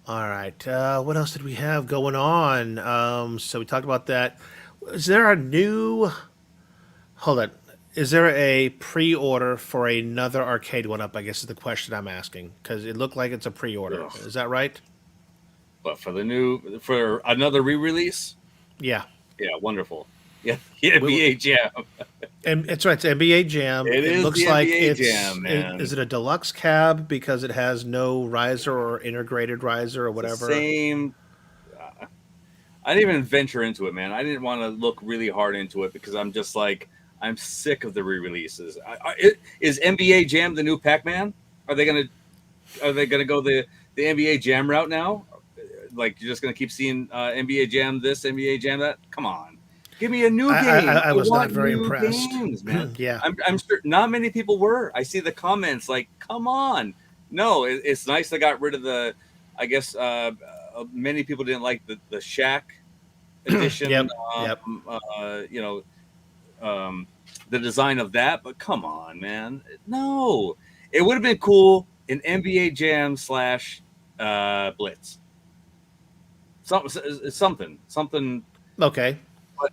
All right. What else did we have going on? So we talked about that. Is there a new? Hold on. Is there a pre-order for another arcade one up? I guess is the question I'm asking because it looked like it's a pre-order. Ugh. Is that right? But for another re-release, Yeah. yeah, wonderful. Yeah, yeah, We, NBA Jam. and it's right. It's NBA Jam. It It is looks the like NBA Jam, is man. it a deluxe cab because it has no riser or integrated riser or It's the whatever? same. I didn't even venture into it, man. I didn't want to look really hard into it because I'm just like I'm sick of the re-releases. Is NBA Jam the new Pac-Man? Are they gonna go the NBA Jam route now? Like you're just gonna keep seeing NBA Jam this, NBA Jam that? Come on, give me a new game. I I was not want very new impressed. games, man. Yeah. I'm sure not many people were. I see the comments like, come on. No, it's nice they got rid of the. I guess many people didn't like the Shaq edition. Yep. Yep. You know, um, the design of that. But come on, man, no. It would have been cool in NBA Jam slash Blitz. Something. Okay. But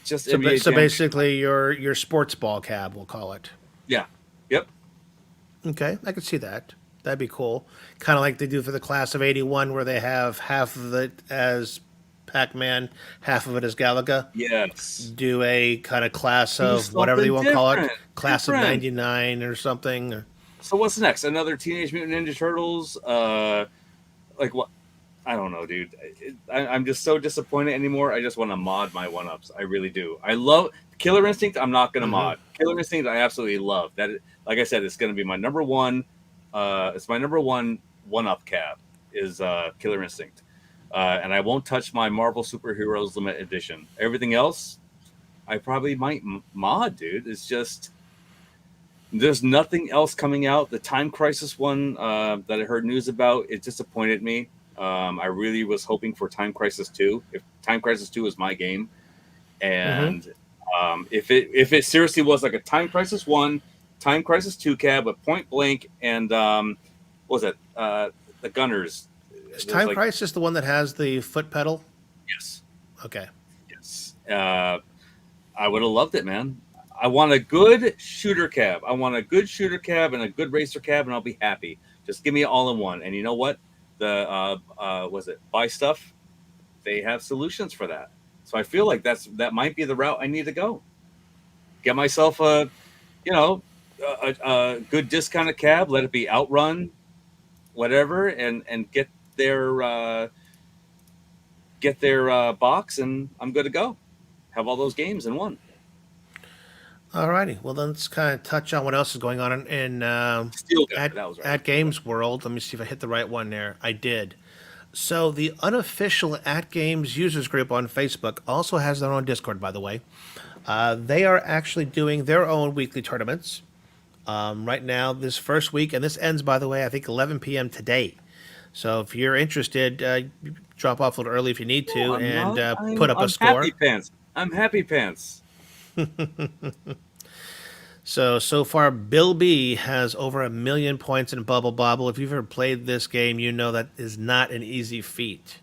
just So NBA so Jam. basically your sports ball cab, we'll call it. Yeah. Yep. Okay, I could see that. That'd be cool. Kind of like they do for the class of '81, where they have half of it as Pac-Man, half of it as Galaga. Yes. Do a kind of class Do of whatever they something want to call it, different. class of Different. '99 or something. So what's next? Another Teenage Mutant Ninja Turtles? Like what? I don't know, dude. I'm just so disappointed anymore. I just want to mod my one ups. I really do. I love Killer Instinct. I'm not gonna Hmm. mod Killer Instinct. I absolutely love that. Like I said, it's gonna be my number one. It's my number one up cab is Killer Instinct, and I won't touch my Marvel Superheroes Limited Edition. Everything else, I probably might mod, dude. It's just there's nothing else coming out. The Time Crisis one that I heard news about, it disappointed me. I really was hoping for Time Crisis 2. If Time Crisis 2 is my game, Hmm. and if it seriously was like a Time Crisis 1, Time Crisis 2 cab with Point Blank and what was it? The Gunners. Is There's Time like Crisis the one that has the foot pedal? yes, Okay. yes. I would have loved it, man. I want a good shooter cab. I want a good shooter cab and a good racer cab, and I'll be happy. Just give me it all in one. And you know what? The was it Buy Stuff? They have solutions for that. So I feel like that might be the route I need to go. Get myself a you know a good discounted cab. Let it be Outrun, whatever, and get their box, and I'm good to go. Have all those games in one. Alrighty. Well, then let's kind of touch on what else is going on in Steel Gunner. That was right. at Games World. Let me see if I hit the right one there. I did. So the unofficial At Games users group on Facebook also has their own Discord, by the way. They are actually doing their own weekly tournaments right now. This first week, and this ends, by the way, I think 11 p.m. today. So if you're interested, drop off a little early if you need No, to, I'm and not. put up a I'm happy score. pants. I'm happy pants. So far, Bill B has over 1,000,000 points in Bubble Bobble. If you've ever played this game, you know that is not an easy feat.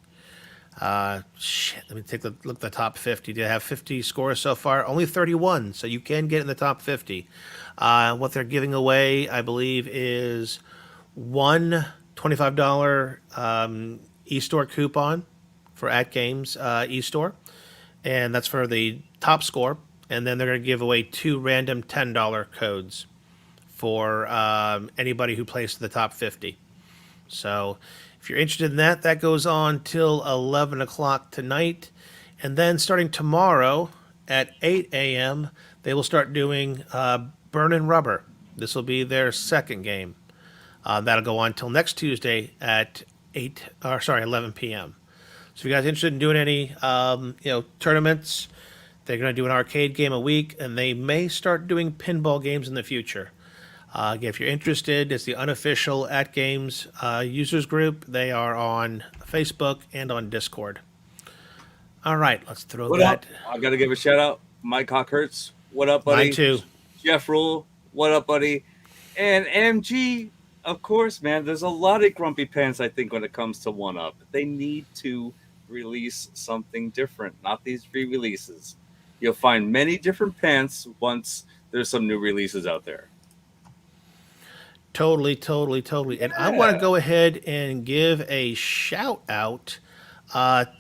Shit, let me take a look at the top 50. Do you have 50 scores so far? Only 31, so you can get in the top 50. What they're giving away, I believe, is one $25 e-store coupon for At Games e-store, and that's for the top score. And then they're going to give away two random $10 codes for anybody who plays to the top 50. So If you're interested in that, that goes on till 11 o'clock tonight. And then starting tomorrow at 8 a.m., they will start doing Burnin' Rubber. This will be their second game. That'll go on till next Tuesday at 11 p.m. So if you guys are interested in doing any, tournaments, they're going to do an arcade game a week, and they may start doing pinball games in the future. Again, if you're interested, it's the unofficial AtGames users group. They are on Facebook and on Discord. All right, let's throw What that. up? I got to give a shout out. Mike Hawkhurst. What up, buddy? Mine too. Jeff Rule. What up, buddy? And MG, of course, man. There's a lot of grumpy pants, I think, when it comes to 1UP. They need to release something different, not these re-releases. You'll find many different pants once there's some new releases out there. Totally. And I want to go ahead and give a shout out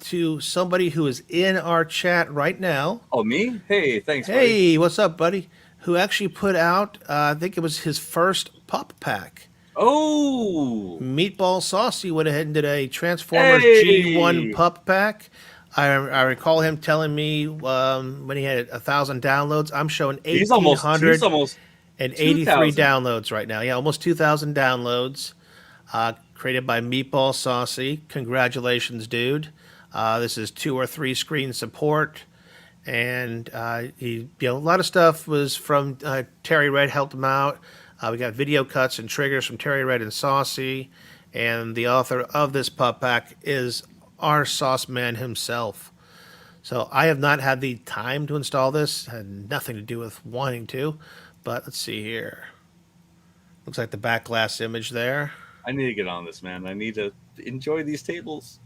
to somebody who is in our chat right now. Oh, me? Hey, thanks, buddy. Hey, what's up, buddy? Who actually put out, I think it was his first pup pack. Oh! Meatball Saucy went ahead and did a Transformers Hey! G1 pup pack. I recall him telling me when he had 1,000 downloads. I'm showing 1,883 downloads right now. Yeah, almost 2,000 downloads. Created by Meatball Saucy. Congratulations, dude. This is 2 or 3 screen support. And a lot of stuff was from Terry Red helped him out. We got video cuts and triggers from Terry Red and Saucy. And the author of this pup pack is our sauce man himself. So I have not had the time to install this. Had nothing to do with wanting to. But let's see here. Looks like the back glass image there. I need to get on this, man. I need to enjoy these tables.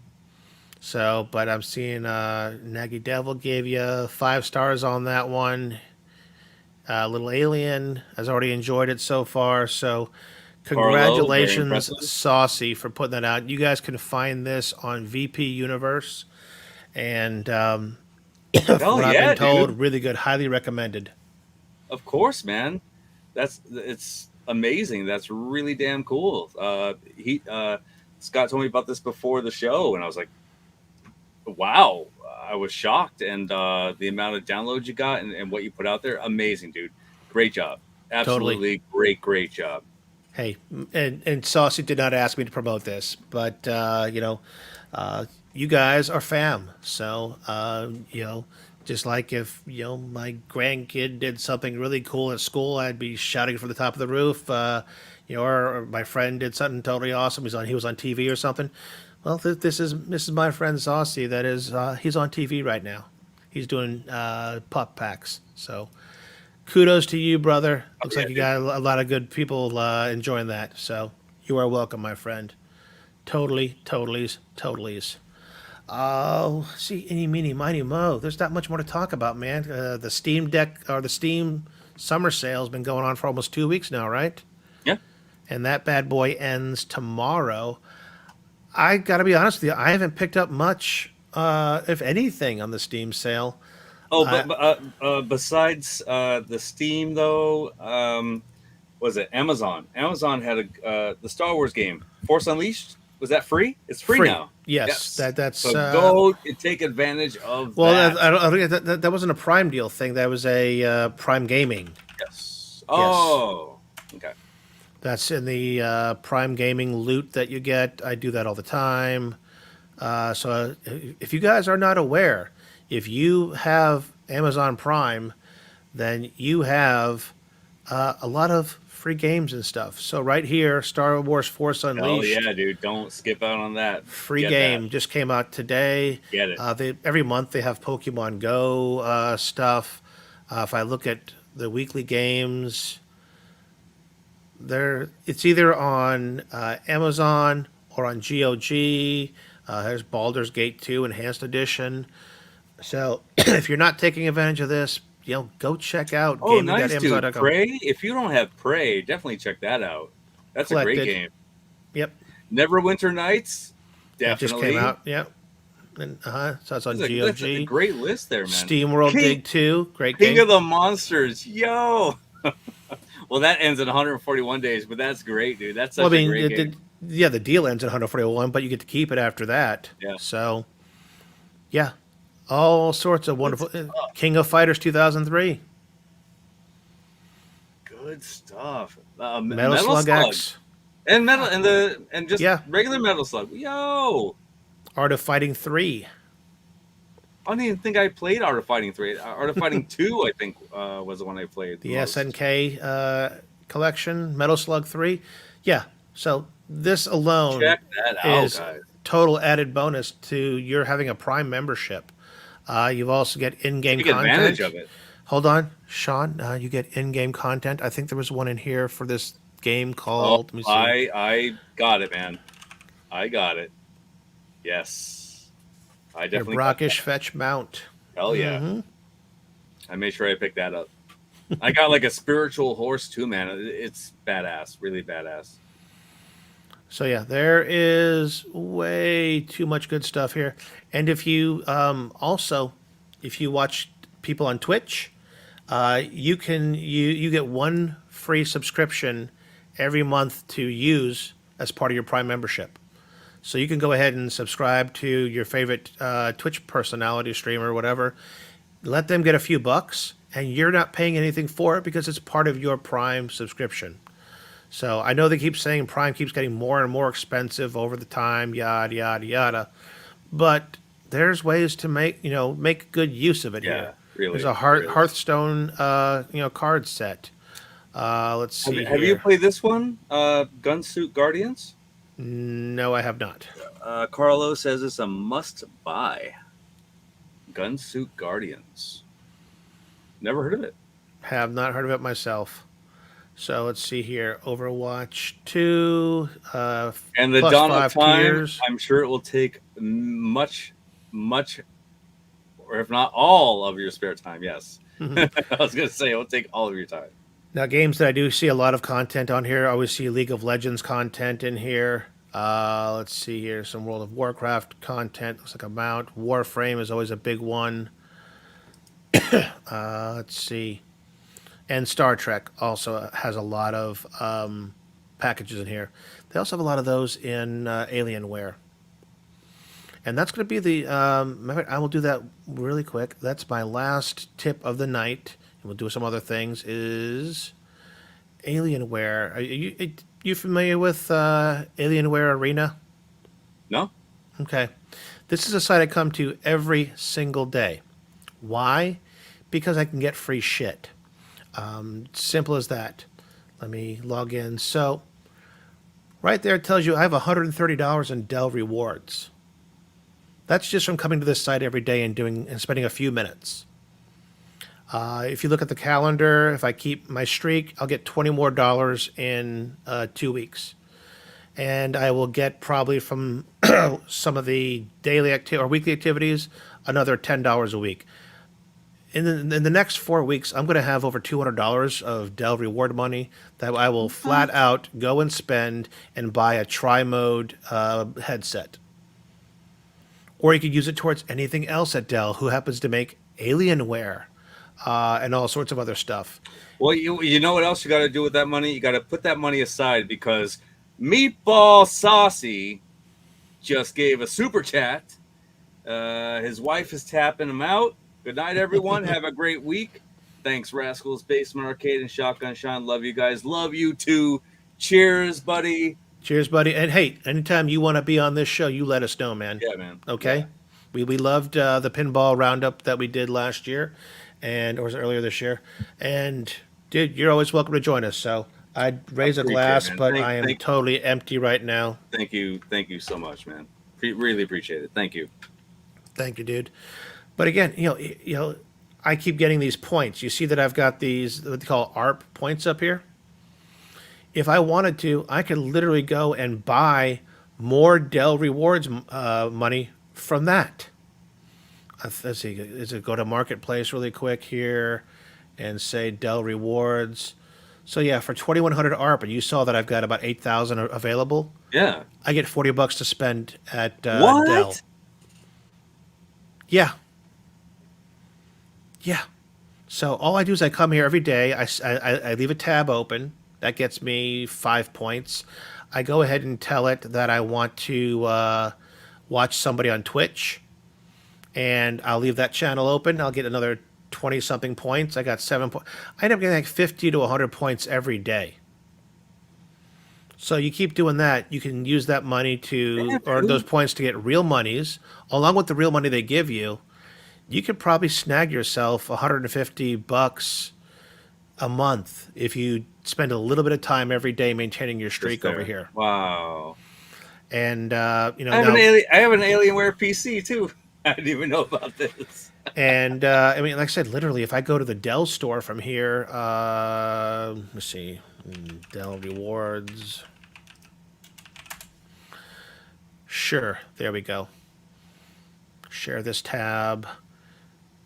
So, but I'm seeing Naggy Devil gave you 5 stars on that one. Little Alien has already enjoyed it so far. So, congratulations, Saucy, for putting that out. You guys can find this on VP Universe. And from what I've been told, dude, really good, highly recommended. Of course, man. It's amazing. That's really damn cool. Scott told me about this before the show, and I was like, wow. I was shocked, and the amount of downloads you got and what you put out there, amazing, dude. Great job. Absolutely totally. Great job. Hey, and Saucy did not ask me to promote this, but you guys are fam. So just like if my grandkid did something really cool at school, I'd be shouting from the top of the roof. Or my friend did something totally awesome. He was on TV or something. Well, this is my friend Saucy. That is, he's on TV right now. He's doing pup packs. So, kudos to you, brother. Looks like you got a lot of good people enjoying that. So, you are welcome, my friend. Totallys. Oh, see, any, meeny, miny, mo. There's not much more to talk about, man. The Steam Deck or the Steam summer sale has been going on for almost 2 weeks now, right? Yeah. And that bad boy ends tomorrow. I got to be honest with you, I haven't picked up much, if anything, on the Steam sale. Oh, besides the Steam, though, was it Amazon? Amazon had the Star Wars game, Force Unleashed. Was that free? It's free now. Yes. That's so go and take advantage of that. I don't think that wasn't a Prime deal thing. That was a Prime Gaming. Yes. Oh, okay. That's in the Prime Gaming loot that you get. I do that all the time. So if you guys are not aware, if you have Amazon Prime, then you have a lot of free games and stuff. So right here, Star Wars Force Unleashed. Oh yeah, dude! Don't skip out on that. Free game just came out today. Get it. Every month they have Pokemon Go stuff. If I look at the weekly games, it's either on Amazon or on GOG. There's Baldur's Gate 2 Enhanced Edition. So if you're not taking advantage of this, go check out gaming.amazon.com. Nice, Prey. If you don't have Prey, definitely check that out. That's a great game. Yep. Neverwinter Nights. Definitely. It just came out. Yep. And so it's on GOG. That's a great list there, man. SteamWorld Dig 2. Great game. King of the Monsters. Yo. Well, that ends in 141 days, but that's great, dude. That's such a great game. Yeah, the deal ends at 141, but you get to keep it after that. Yeah. So, yeah, all sorts of Good wonderful. stuff. King of Fighters 2003, Good stuff. Metal Metal Slug Slug X. and metal and just Yeah, regular Metal Slug. Yo, Art of Fighting 3. I don't even think I played Art of Fighting 3. Art of Fighting 2, I think, was the one I played The most. SNK collection, Metal Slug 3. Yeah, so this alone Check that out, is guys. total added bonus to your having a Prime membership. You've also get in-game Take content. advantage of it. Hold on, Sean. You get in-game content. I think there was one in here for this game Oh, called. Let me see. I got it, man. I got it. Yes, I Your definitely got Brockish that. Fetch Mount. Hell yeah. Mm-hmm. I made sure I picked that up. I got like a spiritual horse too, man. It's badass, really badass. So yeah, there is way too much good stuff here. And if you also, if you watch people on Twitch, you get one free subscription every month to use as part of your Prime membership. So you can go ahead and subscribe to your favorite Twitch personality, streamer, whatever. Let them get a few bucks, and you're not paying anything for it because it's part of your Prime subscription. So I know they keep saying Prime keeps getting more and more expensive over the time, yada yada yada. But there's ways to make good use of it Yeah, here. really. There's a really. Hearthstone card set. Let's see Have you here. played this one, Gunsuit Guardians? No, I have not. Carlo says it's a must-buy. Gunsuit Guardians. Never heard of it. Have not heard of it myself. So let's see here. Overwatch 2. And the plus dawn of 5 time, tiers. I'm sure it will take much, or if not all of your spare time. Yes. I was going to say it will take all of your time. Now, games that I do see a lot of content on here. I always see League of Legends content in here. Let's see here. Some World of Warcraft content. Looks like a mount. Warframe is always a big one. Let's see. And Star Trek also has a lot of packages in here. They also have a lot of those in Alienware. And that's going to be the. I will do that really quick. That's my last tip of the night. And we'll do some other things. Is Alienware. Are you familiar with Alienware Arena? No? Okay. This is a site I come to every single day. Why? Because I can get free shit. Simple as that. Let me log in. So, right there it tells you I have $130 in Dell rewards. That's just from coming to this site every day and spending a few minutes. If you look at the calendar, if I keep my streak, I'll get $20 more in 2 weeks. And I will get probably from some of the daily or weekly activities another $10 a week. In the next 4 weeks, I'm going to have over $200 of Dell reward money that I will flat out go and spend and buy a tri-mode headset. Or you could use it towards anything else at Dell who happens to make Alienware and all sorts of other stuff. Well, you know what else you got to do with that money? You got to put that money aside because Meatball Saucy just gave a super chat. His wife is tapping him out. Good night, everyone. Have a great week. Thanks, Rascals, Basement Arcade, and Shotgun Sean. Love you guys. Love you too. Cheers, buddy. Cheers, buddy. And hey, anytime you want to be on this show, you let us know, man. Yeah, man. Okay? Yeah. We loved the pinball roundup that we did last year, or was it earlier this year? And, dude, you're always welcome to join us. So I'd raise a glass, but I am totally empty right now. Thank you. Thank you so much, man. Really appreciate it. Thank you. Thank you, dude. But again, I keep getting these points. You see that I've got these what they call ARP points up here. If I wanted to, I could literally go and buy more Dell Rewards money from that. Let's see. Is it go to Marketplace really quick here and say Dell Rewards? So yeah, for 2,100 ARP, and you saw that I've got about 8,000 available. Yeah. I get $40 to spend at what? Dell. Yeah. Yeah. So all I do is I come here every day. I leave a tab open. That gets me 5 points. I go ahead and tell it that I want to watch somebody on Twitch, and I'll leave that channel open. I'll get another 20 something points. I got 7 points. I end up getting like 50 to 100 points every day. So you keep doing that, you can use that money to, or those points to get real monies, along with the real money they give you. You could probably snag yourself $150 a month if you spend a little bit of time every day maintaining your streak over here. Wow. And you know, I have an Alienware PC too. I didn't even know about this. and I mean, like I said, literally, if I go to the Dell store from here, let's see, Dell rewards. Sure, there we go. Share this tab.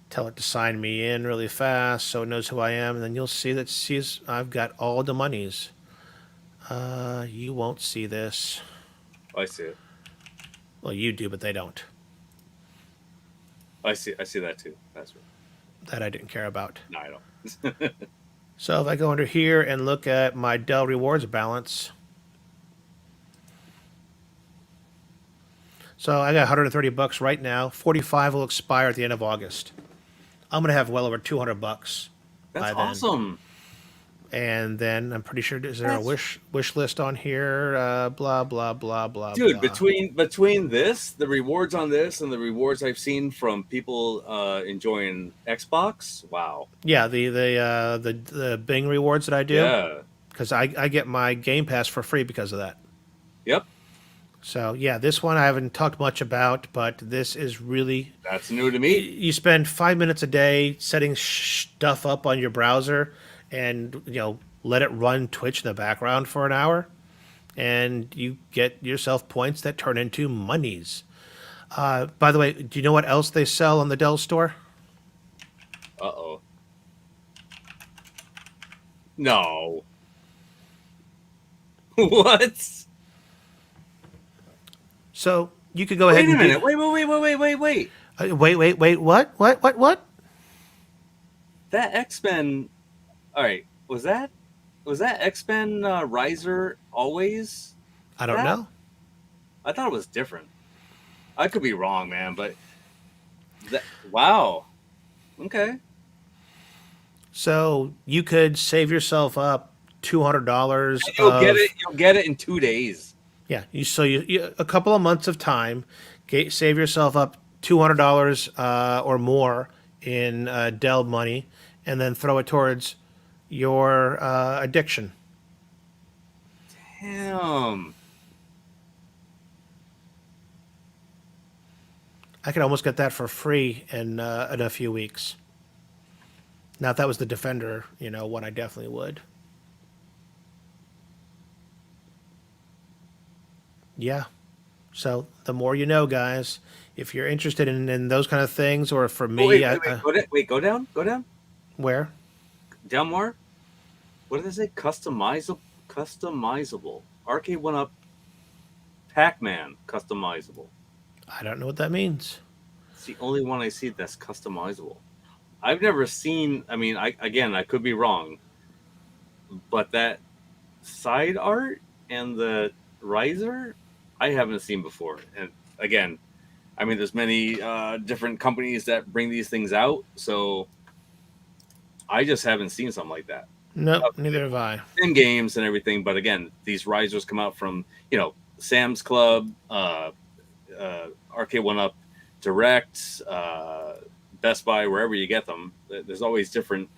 Tell it to sign me in really fast so it knows who I am, and then you'll see that I've got all the monies. You won't see this. I see it. Well, you do, but they don't. I see that too. That's right. That I didn't care about. No, I don't. So if I go under here and look at my Dell rewards balance, so I got $130 right now. 45 will expire at the end of August. I'm gonna have well over $200 by That's then. awesome. And then I'm pretty sure, is there a wish list on here? Blah blah blah blah. Dude, blah. between this, the rewards on this, and the rewards I've seen from people enjoying Xbox, wow. Yeah, the Bing rewards that I do. Yeah. Because I get my Game Pass for free because of that. Yep. So yeah, this one I haven't talked much about, but this is really, That's new to me. you spend 5 minutes a day setting stuff up on your browser, and let it run Twitch in the background for an hour, and you get yourself points that turn into monies. By the way, do you know what else they sell on the Dell store? Uh-oh. No. What? So you could go ahead Wait a and minute. Wait. wait. What? That X-Men. All right. Was that X-Men Riser always? I don't know. I thought it was different. I could be wrong, man, but wow. Okay. So you could save yourself up $200. You'll get it in 2 days. Yeah, you a couple of months of time, save yourself up $200 or more in Dell money, and then throw it towards your addiction. Damn. I could almost get that for free in a few weeks. Now, if that was the Defender, one, I definitely would. Yeah. So the more you know, guys. If you're interested in those kind of things, or for me, Go down. Where? Down more. What did they say? Customizable. Arcade 1-Up. Pac-Man customizable. I don't know what that means. It's the only one I see that's customizable. I've never seen. I mean, I could be wrong, but that side art and the riser, I haven't seen before. And again, I mean, there's many different companies that bring these things out, so I just haven't seen something like that. Nope, neither have I. In games and everything, but again, these risers come out from Sam's Club, Arcade 1-Up, Direct, Best Buy, wherever you get them. There's always different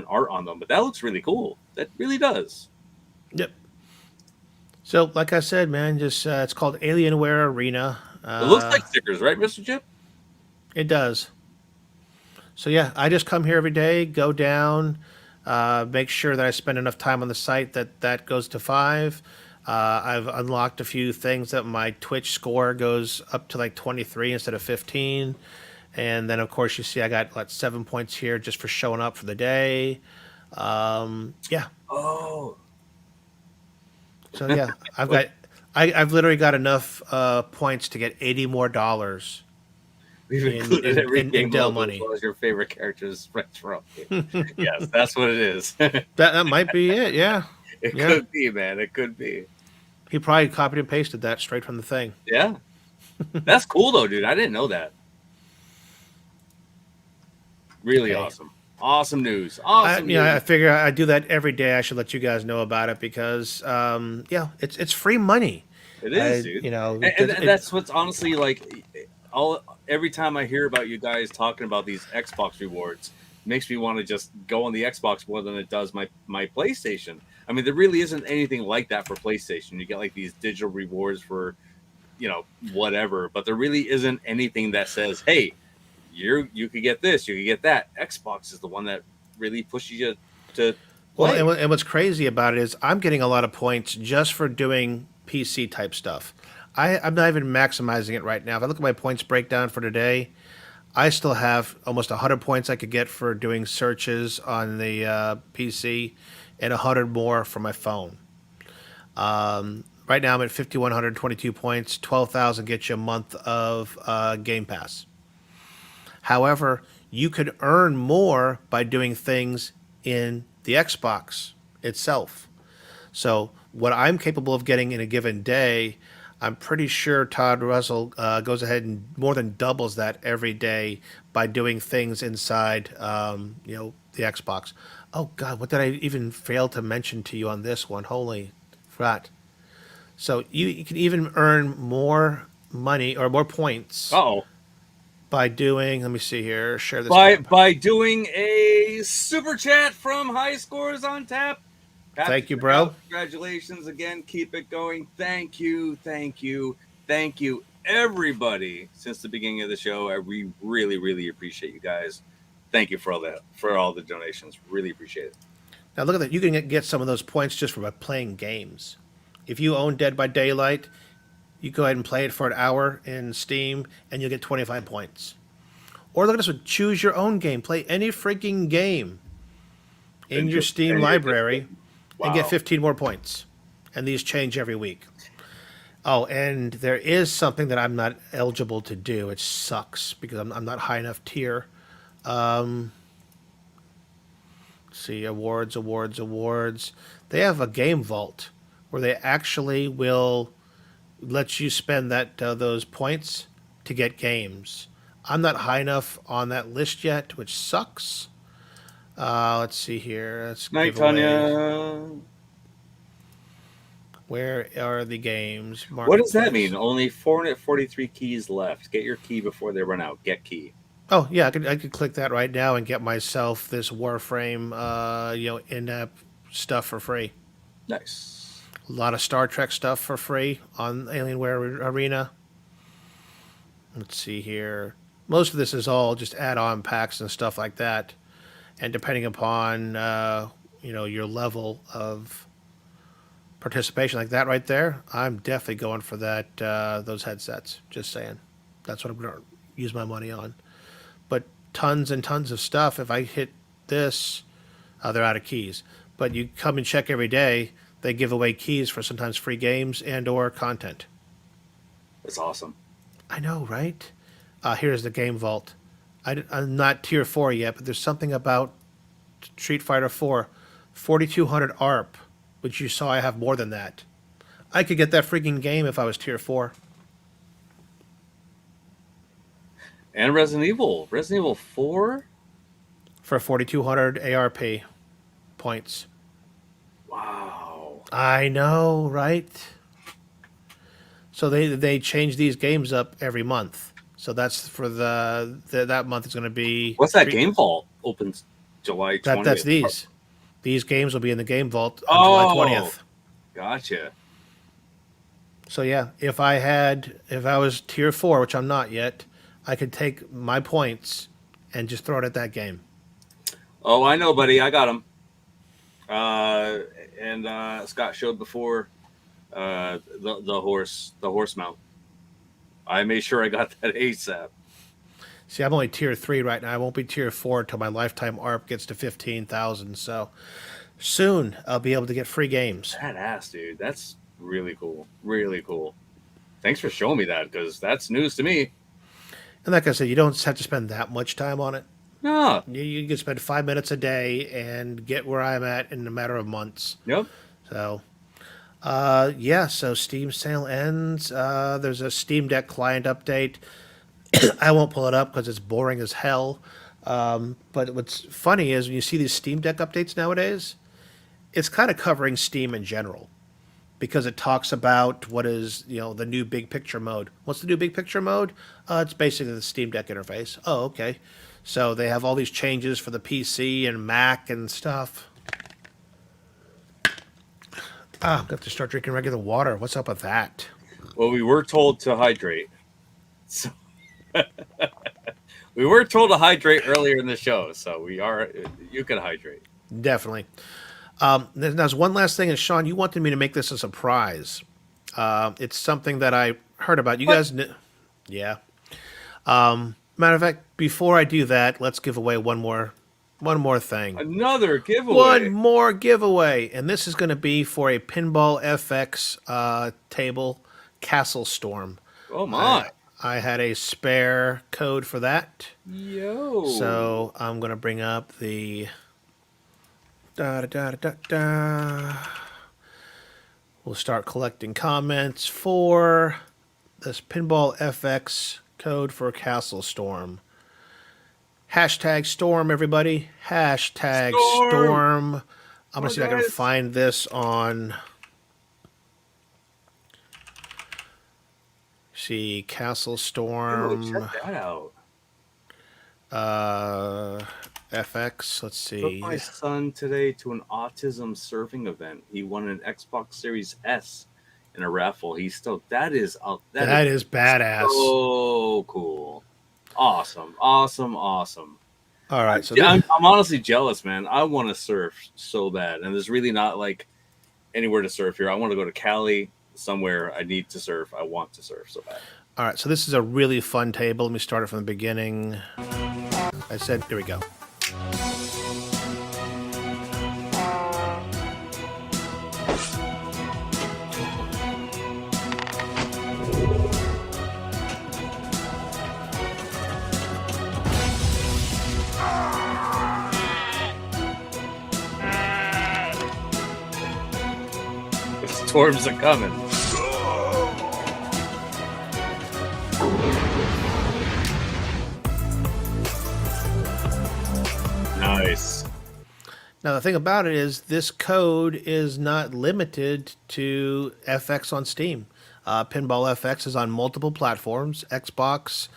art on them, but that looks really cool. That really does. Yep. So, like I said, man, just it's called Alienware Arena. It looks like stickers, right, Mr. Chip? It does. So yeah, I just come here every day, go down, make sure that I spend enough time on the site that goes to 5. I've unlocked a few things that my Twitch score goes up to like 23 instead of 15. And then, of course, you see I got 7 points here just for showing up for the day. Yeah. Oh. So yeah, I've literally got enough points to get $80 more We've included every game Dell level money. as well as your favorite characters. Yes, that's what it is. That might be it. Yeah. It could be, man. It could be. He probably copied and pasted that straight from the thing. Yeah. That's cool though, dude. I didn't know that. Really Hey, awesome. Awesome news. Awesome I news. figure I do that every day. I should let you guys know about it because, yeah, it's free money. It is, dude. And that's what's honestly like all every time I hear about you guys talking about these Xbox rewards, makes me want to just go on the Xbox more than it does my PlayStation. I mean, there really isn't anything like that for PlayStation. You get like these digital rewards for, whatever, but there really isn't anything that says, "Hey, you could get this, you could get that." Xbox is the one that really pushes you to Well, play. and what's crazy about it is I'm getting a lot of points just for doing PC type stuff. I'm not even maximizing it right now. If I look at my points breakdown for today, I still have almost 100 points I could get for doing searches on the PC and 100 more for my phone. Right now I'm at 5,122 points. 12,000 gets you a month of Game Pass. However, you could earn more by doing things in the Xbox itself. So, what I'm capable of getting in a given day, I'm pretty sure Todd Russell goes ahead and more than doubles that every day by doing things inside, the Xbox. Oh God, what did I even fail to mention to you on this one? Holy, forgot. So you can even earn more money or more points Oh, by doing. Let me see here. Share this by tab. by doing a super chat from High Scores on Tap. Have to Thank you, check bro. out. Congratulations again. Keep it going. Thank you, thank you, thank you, everybody. Since the beginning of the show, we really, really appreciate you guys. Thank you for all the donations. Really appreciate it. Now look at that. You can get some of those points just from playing games. If you own Dead by Daylight, you go ahead and play it for an hour in Steam, and you'll get 25 points. Or look at this one. Choose your own game. Play any freaking game in your Steam And you're just library getting, and get wow. 15 more points. And these change every week. Oh, and there is something that I'm not eligible to do. It sucks because I'm not high enough tier. See, awards. They have a game vault where they actually will let you spend those points to get games. I'm not high enough on that list yet, which sucks. Let's see here. Let's Night, give away. Tanya. Where are the games? What does that Marketplace. mean? Only 443 keys left. Get your key before they run out. Get key. Oh yeah, I could click that right now and get myself this Warframe, in-app stuff for free. Nice. A lot of Star Trek stuff for free on Alienware Arena. Let's see here. Most of this is all just add-on packs and stuff like that. And depending upon your level of participation, like that right there, I'm definitely going for those headsets. Just saying, that's what I'm going to use my money on. But tons and tons of stuff. If I hit this, they're out of keys. But you come and check every day. They give away keys for sometimes free games and/or content. That's awesome. I know, right? Here's the game vault. I'm not tier 4 yet, but there's something about Street Fighter 4, 4200 ARP, which you saw I have more than that. I could get that freaking game if I was tier 4 And Resident Evil. Resident Evil 4? for 4200 ARP points. Wow. I know, right? So they change these games up every month. So that's for that month is going to be What's that game vault? Opens July 20th. that's these. These games will be in the game vault on July Oh, 20th. gotcha. So yeah, if I was tier 4, which I'm not yet, I could take my points and just throw it at that game. Oh, I know, buddy. I got them. And Scott showed before the horse mount. I made sure I got that ASAP. See, I'm only tier 3 right now. I won't be tier 4 until my lifetime ARP gets to 15,000. So soon I'll be able to get free games. Badass, dude. That's really cool. Really cool. Thanks for showing me that because that's news to me. And like I said, you don't have to spend that much time on it. No. You can spend 5 minutes a day and get where I'm at in a matter of months. Yep. So, Yeah, so Steam sale ends. There's a Steam Deck client update. I won't pull it up because it's boring as hell. But what's funny is when you see these Steam Deck updates nowadays, it's kind of covering Steam in general because it talks about what is, the new big picture mode. What's the new big picture mode? It's basically the Steam Deck interface. Oh, okay. So they have all these changes for the PC and Mac and stuff. Ah, I'm going to have to start drinking regular water. What's up with that? Well, we were told to hydrate. So we were told to hydrate earlier in the show, so you can hydrate. Definitely. There's one last thing, and Sean, you wanted me to make this a surprise. It's something that I heard about. You guys knew. Yeah. Matter of fact, before I do that, let's give away one more thing. Another giveaway. One more giveaway, and this is going to be for a Pinball FX table, Castlestorm. Oh my! I had a spare code for that. Yo. So I'm going to bring up the. We'll start collecting comments for this Pinball FX code for Castlestorm. Hashtag storm, everybody. Hashtag storm. I'm going to see if I can find this on. See, Castlestorm. Check that out. FX. Let's see. Took my son today to an autism surfing event. He won an Xbox Series S in a raffle. That is badass. So cool. Awesome. All right. So I'm honestly jealous, man. I want to surf so bad, and there's really not like anywhere to surf here. I want to go to Cali, somewhere. I need to surf. I want to surf so bad. All right. So this is a really fun table. Let me start it from the beginning. I said, here we go. Storms are coming. Nice. Now, the thing about it is this code is not limited to FX on Steam. Pinball FX is on multiple platforms, Xbox,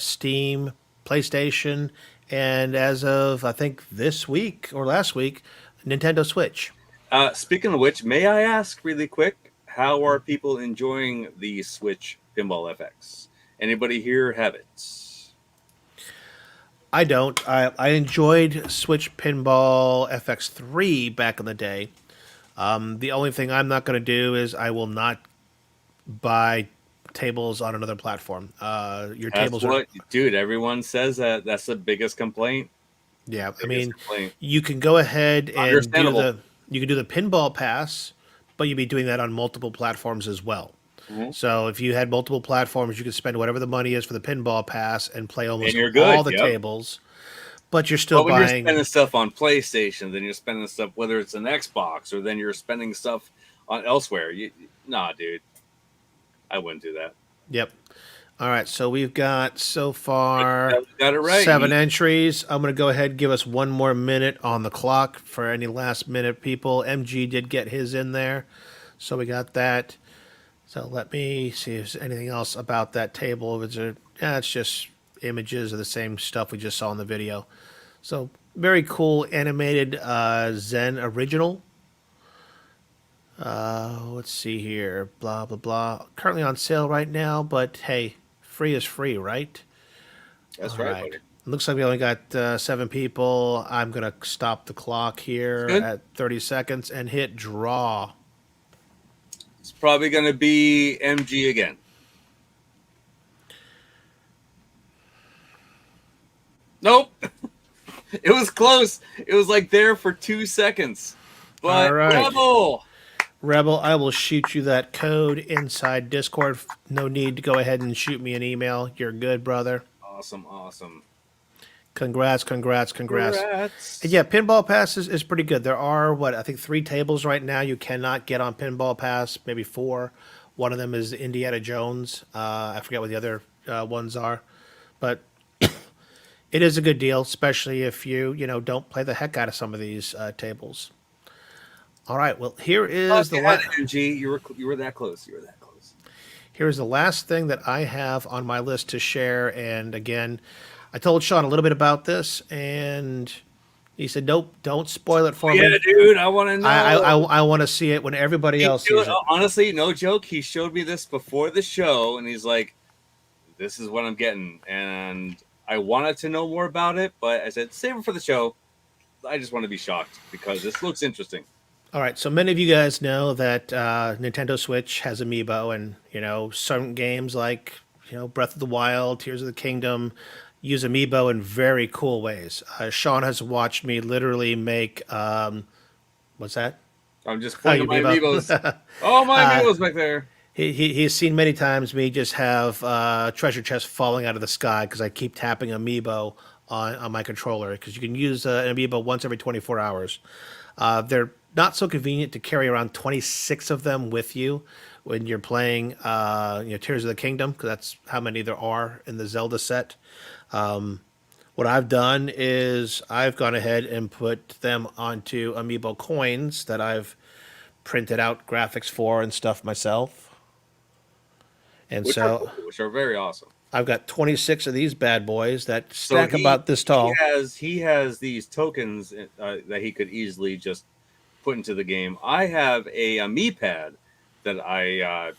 Steam, PlayStation, and as of, I think, this week or last week, Nintendo Switch. Speaking of which, may I ask really quick, how are people enjoying the Switch Pinball FX? Anybody here have it? I don't. I enjoyed Switch Pinball FX3 back in the day. The only thing I'm not going to do is I will not buy tables on another platform. Dude, everyone says that. That's the biggest complaint. Yeah, I mean, you can go ahead and do the Pinball Pass, but you'd be doing that on multiple platforms as well. Mm-hmm. So if you had multiple platforms, you could spend whatever the money is for the Pinball Pass and play almost all the tables. But you're still buying. When you're spending stuff on PlayStation, then you're spending stuff, whether it's an Xbox or then you're spending stuff on elsewhere. Nah, dude, I wouldn't do that. Yep. All right, so we've got so far got it right. 7 entries. I'm going to go ahead and give us one more minute on the clock for any last minute people. MG did get his in there, so we got that. So let me see if there's anything else about that table. It's just images of the same stuff we just saw in the video. So very cool animated Zen original. Let's see here. Blah, blah, blah. Currently on sale right now, but hey, free is free, right? That's right. Looks like we only got 7 people. I'm going to stop the clock here at 30 seconds and hit draw. It's probably going to be MG again. Nope. It was close. It was like there for 2 seconds. But Rebel, I will shoot you that code inside Discord. No need to go ahead and shoot me an email. You're good, brother. Awesome. Congrats. Congrats. And yeah, Pinball Pass is pretty good. There are, I think 3 tables right now you cannot get on Pinball Pass, maybe 4. One of them is Indiana Jones. I forget what the other ones are. But it is a good deal, especially if don't play the heck out of some of these tables. All right, well, here is the last. You were that close. Here's the last thing that I have on my list to share. And again, I told Sean a little bit about this, and he said, "Nope, don't spoil it for me." Yeah, dude, I want to know. I want to see it when everybody else sees it. Honestly, no joke. He showed me this before the show, and he's like, "This is what I'm getting," and I wanted to know more about it, but I said, "Save it for the show." I just want to be shocked because this looks interesting. All right, so many of you guys know that Nintendo Switch has Amiibo, and some games like Breath of the Wild, Tears of the Kingdom use Amiibo in very cool ways. Sean has watched me literally make what's that? I'm just pointing my Amiibos. Oh, my Amiibos back there. He's seen many times me just have treasure chests falling out of the sky because I keep tapping Amiibo on my controller, because you can use an Amiibo once every 24 hours. They're not so convenient to carry around 26 of them with you when you're playing Tears of the Kingdom, because that's how many there are in the Zelda set. What I've done is I've gone ahead and put them onto Amiibo coins that I've printed out graphics for and stuff myself. And which are very awesome. I've got 26 of these bad boys that stack about this tall. He has these tokens that he could easily just put into the game. I have a Amiipad that I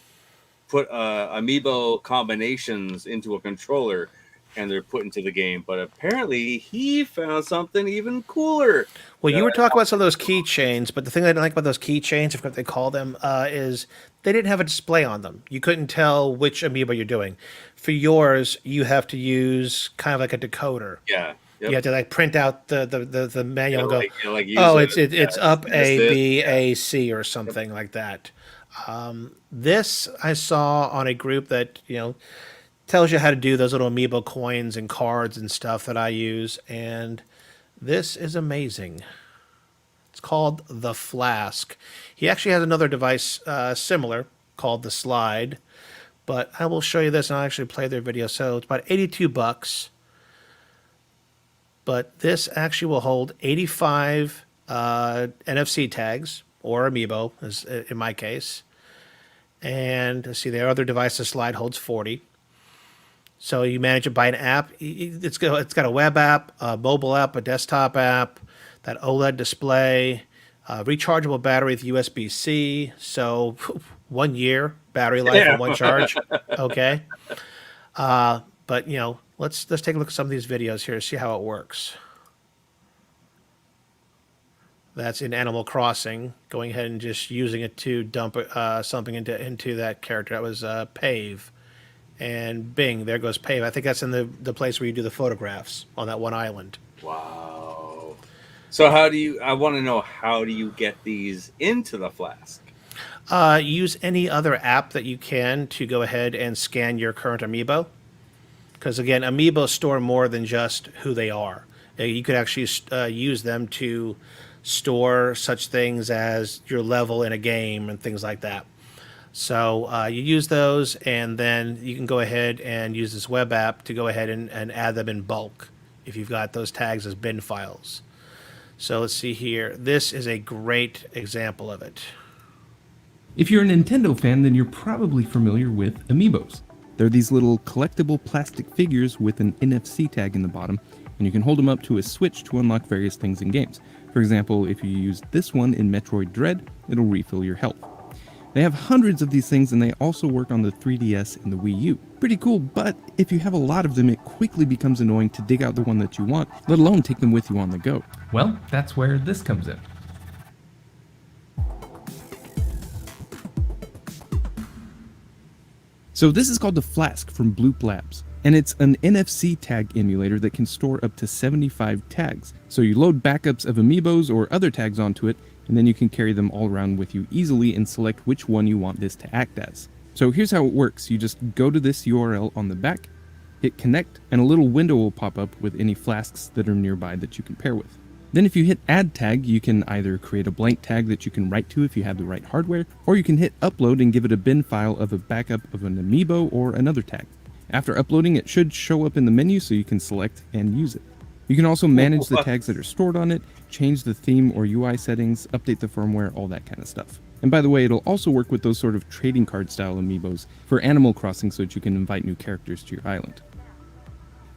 put Amiibo combinations into a controller, and they're put into the game. But apparently he found something even cooler. Well, you were talking about some of those keychains, but the thing I didn't like about those keychains, I forgot what they call them, is they didn't have a display on them. You couldn't tell which Amiibo you're doing. For yours, you have to use kind of like a decoder. Yeah. Yep. You have to print out the manual and go, it's up A, B, A, C, or something like that. This I saw on a group that tells you how to do those little Amiibo coins and cards and stuff that I use, and this is amazing. It's called the Flask. He actually has another device similar called the Slide, but I will show you this, and I'll actually play their video. So it's about $82. But this actually will hold 85 NFC tags, or Amiibo, as in my case. And let's see, their other device, the Slide, holds 40. So you manage it by an app. It's got a web app, a mobile app, a desktop app, that OLED display, rechargeable battery with USB-C. So 1 year battery life on one charge. Okay. But let's take a look at some of these videos here to see how it works. That's in Animal Crossing. Going ahead and just using it to dump something into that character. That was Pave. And bing, there goes Pave. I think that's in the place where you do the photographs on that one island. Wow. So I want to know, how do you get these into the Flask? Use any other app that you can to go ahead and scan your current Amiibo. Because, again, Amiibo store more than just who they are. You could actually use them to store such things as your level in a game and things like that. So you use those, and then you can go ahead and use this web app to go ahead and add them in bulk if you've got those tags as bin files. So let's see here. This is a great example of it. If you're a Nintendo fan, then you're probably familiar with Amiibos. They're these little collectible plastic figures with an NFC tag in the bottom, and you can hold them up to a switch to unlock various things in games. For example, if you use this one in Metroid Dread, it'll refill your health. They have hundreds of these things, and they also work on the 3DS and the Wii U. Pretty cool, but if you have a lot of them, it quickly becomes annoying to dig out the one that you want, let alone take them with you on the go. Well, that's where this comes in. So this is called the Flask from Bloop Labs, and it's an NFC tag emulator that can store up to 75 tags. So you load backups of Amiibos or other tags onto it, and then you can carry them all around with you easily and select which one you want this to act as. So here's how it works. You just go to this URL on the back, Hit connect, and a little window will pop up with any flasks that are nearby that you can pair with. Then if you hit add tag, you can either create a blank tag that you can write to if you have the right hardware, or you can hit upload and give it a bin file of a backup of an amiibo or another tag. After uploading, it should show up in the menu so you can select and use it. You can also manage the tags that are stored on it, change the theme or UI settings, update the firmware, all that kind of stuff. And by the way, it'll also work with those sort of trading card style amiibos for Animal Crossing so that you can invite new characters to your island.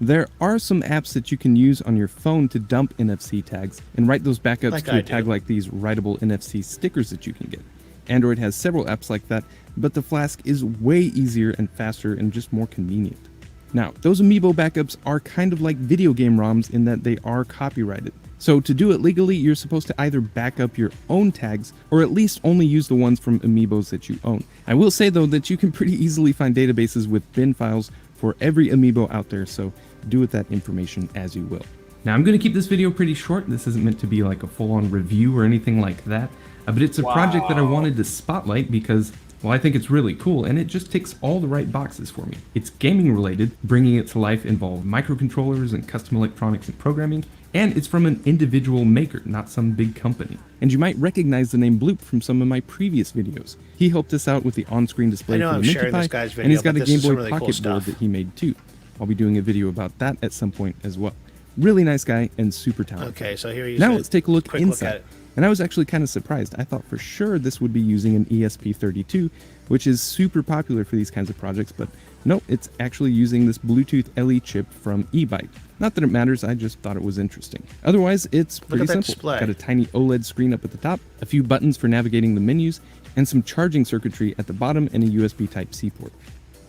There are some apps that you can use on your phone to dump NFC tags and write those backups to a tag like these writable NFC stickers that you can get. Android has several apps like that, but the Flask is way easier and faster and just more convenient. Now, those amiibo backups are kind of like video game ROMs in that they are copyrighted. So to do it legally, you're supposed to either back up your own tags or at least only use the ones from amiibos that you own. I will say though that you can pretty easily find databases with bin files for every amiibo out there, so do with that information as you will. Now I'm going to keep this video pretty short. This isn't meant to be like a full-on review or anything like that, but it's a project that I wanted to spotlight because, well, I think it's really cool and it just ticks all the right boxes for me. It's gaming related, bringing it to life involved microcontrollers and custom electronics and programming, and it's from an individual maker, not some big company. And you might recognize the name Bloop from some of my previous videos. He helped us out with the on-screen display for the Minty Pie, and he's got a Game Boy Pocket board that he made too. I'll be doing a video about that at some point as well. Really nice guy and super talented. Okay, so here you Now let's take a look quick inside. Look at it. And I was actually kind of surprised. I thought for sure this would be using an ESP32, which is super popular for these kinds of projects, but nope, it's actually using this Bluetooth LE chip from eByte. Not that it matters, I just thought it was interesting. Otherwise, it's pretty simple. Display. Got a tiny OLED screen up at the top, a few buttons for navigating the menus, and some charging circuitry at the bottom and a USB Type-C port.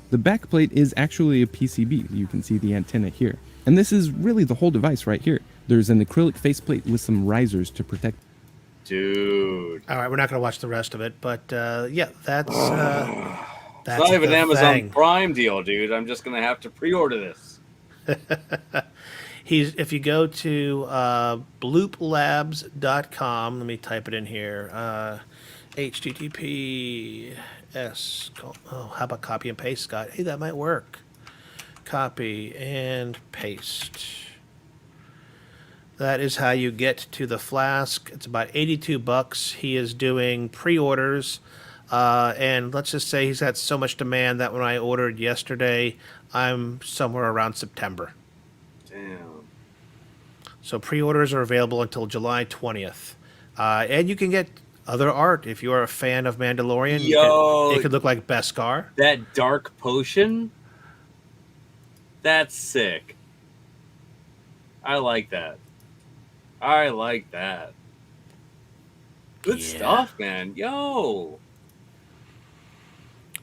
The backplate is actually a PCB. You can see the antenna here. And this is really the whole device right here. There's an acrylic faceplate with some risers to protect. Dude. All right, we're not going to watch the rest of it, but yeah, that's It's not even an Amazon Prime deal, dude. I'm just going to have to pre-order this. If you go to blooplabs.com, let me type it in here. HTTPS. Oh, how about copy and paste, Scott? Hey, that might work. Copy and paste. That is how you get to the Flask. It's about $82. He is doing pre-orders. And let's just say he's had so much demand that when I ordered yesterday, I'm somewhere around September. Damn. So pre-orders are available until July 20th. And you can get other art if you are a fan of Mandalorian. It could look like Beskar. That dark potion? That's sick. I like that. I like that. Good stuff, man. Yo.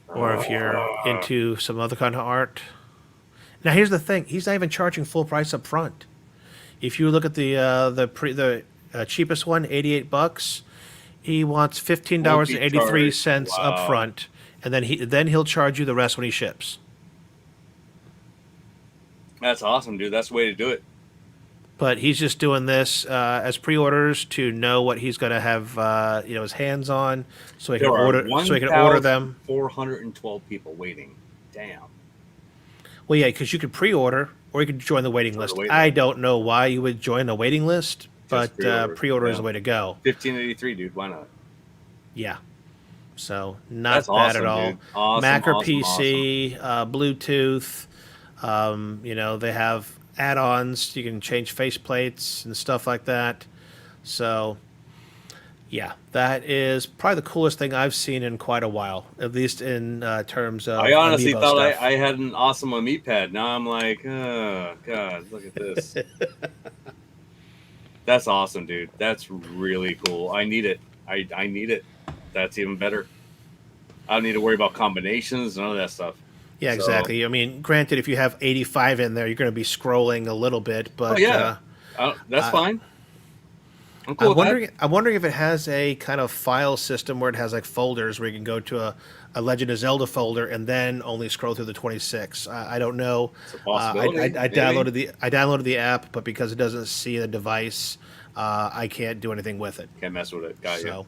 Or if you're into some other kind of art. Now here's the thing: he's not even charging full price up front. If you look at the cheapest one, $88, he wants $15.83 up front, and then he'll charge you the rest when he ships. That's awesome, dude. That's the way to do it. But he's just doing this as pre-orders to know what he's going to have, his hands on, so he can order. So he can order them. 412 people waiting. Damn. Well, yeah, because you could pre-order or you could join the waiting list. I don't know why you would join a waiting list, but pre-order is the way to go. $15.83, dude. Why not? Yeah. So not bad at all. Awesome, Mac or PC, Bluetooth. They have add-ons. You can change faceplates and stuff like that. So, yeah, that is probably the coolest thing I've seen in quite a while, at least in terms of I honestly Amiibo thought stuff. I had an awesome Amiibo pad. Now I'm like, oh, God, look at this. That's awesome, dude. That's really cool. I need it. I need it. That's even better. I don't need to worry about combinations and all that stuff. Yeah, exactly. I mean, granted, if you have 85 in there, you're going to be scrolling a little bit, but that's fine. I'm cool I'm wondering if it has a kind of file system where it has like folders where you can go to a Legend of Zelda folder and then only scroll through the 26. I don't know. It's a possibility, I downloaded the app, but because it doesn't see the device, I can't do anything with it. Can't mess with it. Got you.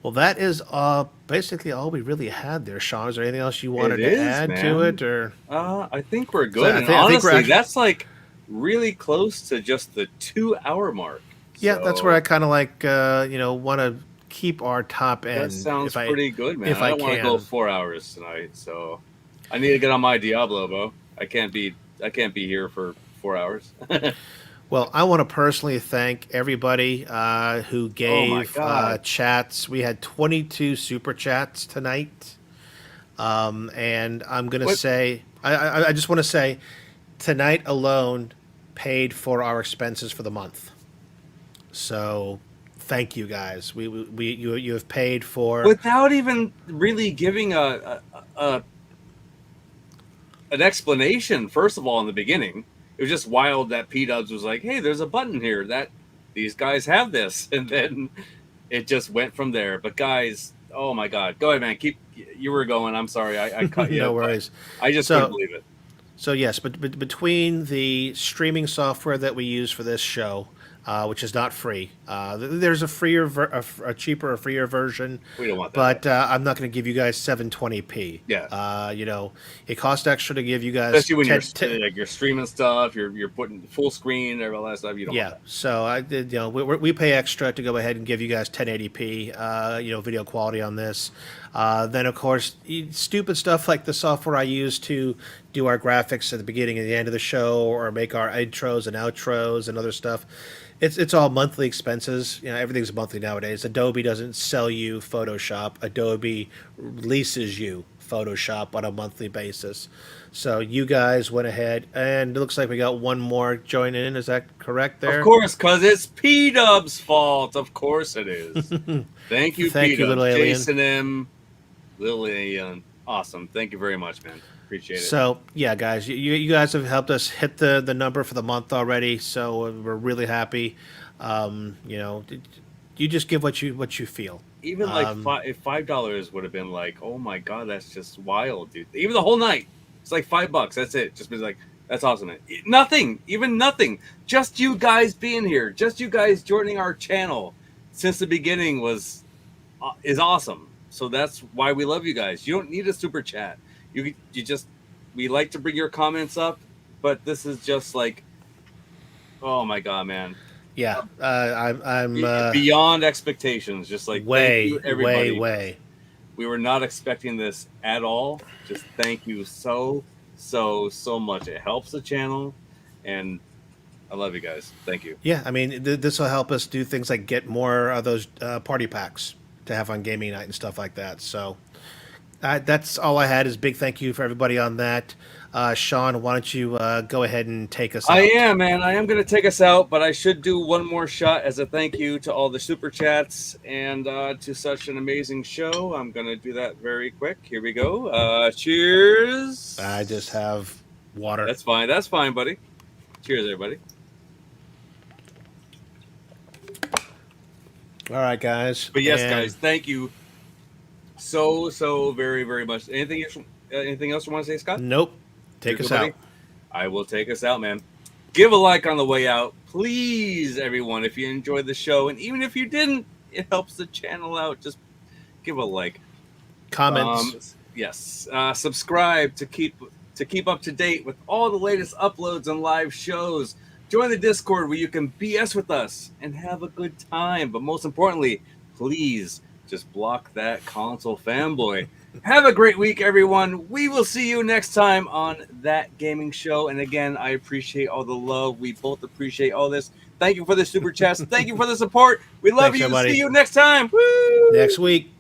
Well, that is basically all we really had there, Sean. Is there anything else you wanted It to is, add to man. it, or? I think we're So good. I And think we're honestly, actually, that's like really close to just the 2 hour mark. yeah, that's where I So kind of like want to keep our top that end sounds pretty good, man. if I I don't want to go can. 4 hours tonight, so I need to get on my Diablo, Bo. I can't be here for 4 hours. Well, I want to personally thank everybody who Oh my gave god. chats. We had 22 super chats tonight. And I'm going to What? say, I just want to say, tonight alone paid for our expenses for the month. So thank you guys. You have paid for. Without even really giving a an explanation, first of all, in the beginning, it was just wild that P-Dubs was like, hey, there's a button here that these guys have this. And then it just went from there. But guys, oh my God. Go ahead, man. You were going. I'm sorry. I cut you. No worries. I just So- couldn't believe it. So yes, but between the streaming software that we use for this show, which is not free, there's a a cheaper, freer version. We don't want that. But I'm not going to give you guys 720p. Yeah. It costs extra to give you guys. Especially when 10 you're streaming stuff, you're putting full screen and all that stuff. You don't Yeah, want that. so I did. We pay extra to go ahead and give you guys 1080p, video quality on this. Then of course, stupid stuff like the software I use to do our graphics at the beginning and the end of the show, or make our intros and outros and other stuff. It's all monthly expenses. Everything's monthly nowadays. Adobe doesn't sell you Photoshop. Adobe leases you Photoshop on a monthly basis. So you guys went ahead, and it looks like we got one more join in. Is that correct there? Of course, because it's P-Dub's fault. Of course it is. Thank you, Thank you, P-Dubs. Little Alien. Jason M. Little Alien. Awesome. Thank you very much, man. Appreciate it. So yeah, guys, you guys have helped us hit the number for the month already. So we're really happy. You just give what you feel. Even like if $5 would have been like, oh my God, that's just wild, dude. Even the whole night, it's like $5. That's it. Just be like, that's awesome, man. Nothing, even nothing. Just you guys being here, just you guys joining our channel since the beginning is awesome. So that's why we love you guys. You don't need a super chat. We like to bring your comments up, but this is just like, oh my God, man. Yeah, I'm beyond expectations. Just like way, thank you, everybody. way. We were not expecting this at all. Just thank you so much. It helps the channel, and I love you guys. Thank you. Yeah, I mean, this will help us do things like get more of those party packs to have on gaming night and stuff like that. So that's all I had. Is big thank you for everybody on that. Sean, why don't you go ahead and take us out? I am, man. I am going to take us out, but I should do one more shot as a thank you to all the super chats and to such an amazing show. I'm going to do that very quick. Here we go. Cheers. I just have water. That's fine. That's fine, buddy. Cheers, everybody. All right, guys. But yes, And guys, thank you so very, very much. Anything else you want to say, Scott? Nope. Take us out. I will take us out, man. Give a like on the way out, please, everyone. If you enjoyed the show, and even if you didn't, it helps the channel out. Just give a like. Comments. Yes. Subscribe to keep up to date with all the latest uploads and live shows. Join the Discord where you can BS with us and have a good time. But most importantly, please just block that console fanboy. Have a great week, everyone. We will see you next time on That Gaming Show. And again, I appreciate all the love. We both appreciate all this. Thank you for the super chats. Thank you for the support. We love Thanks, you. everybody. See you next time. Woo! Next week.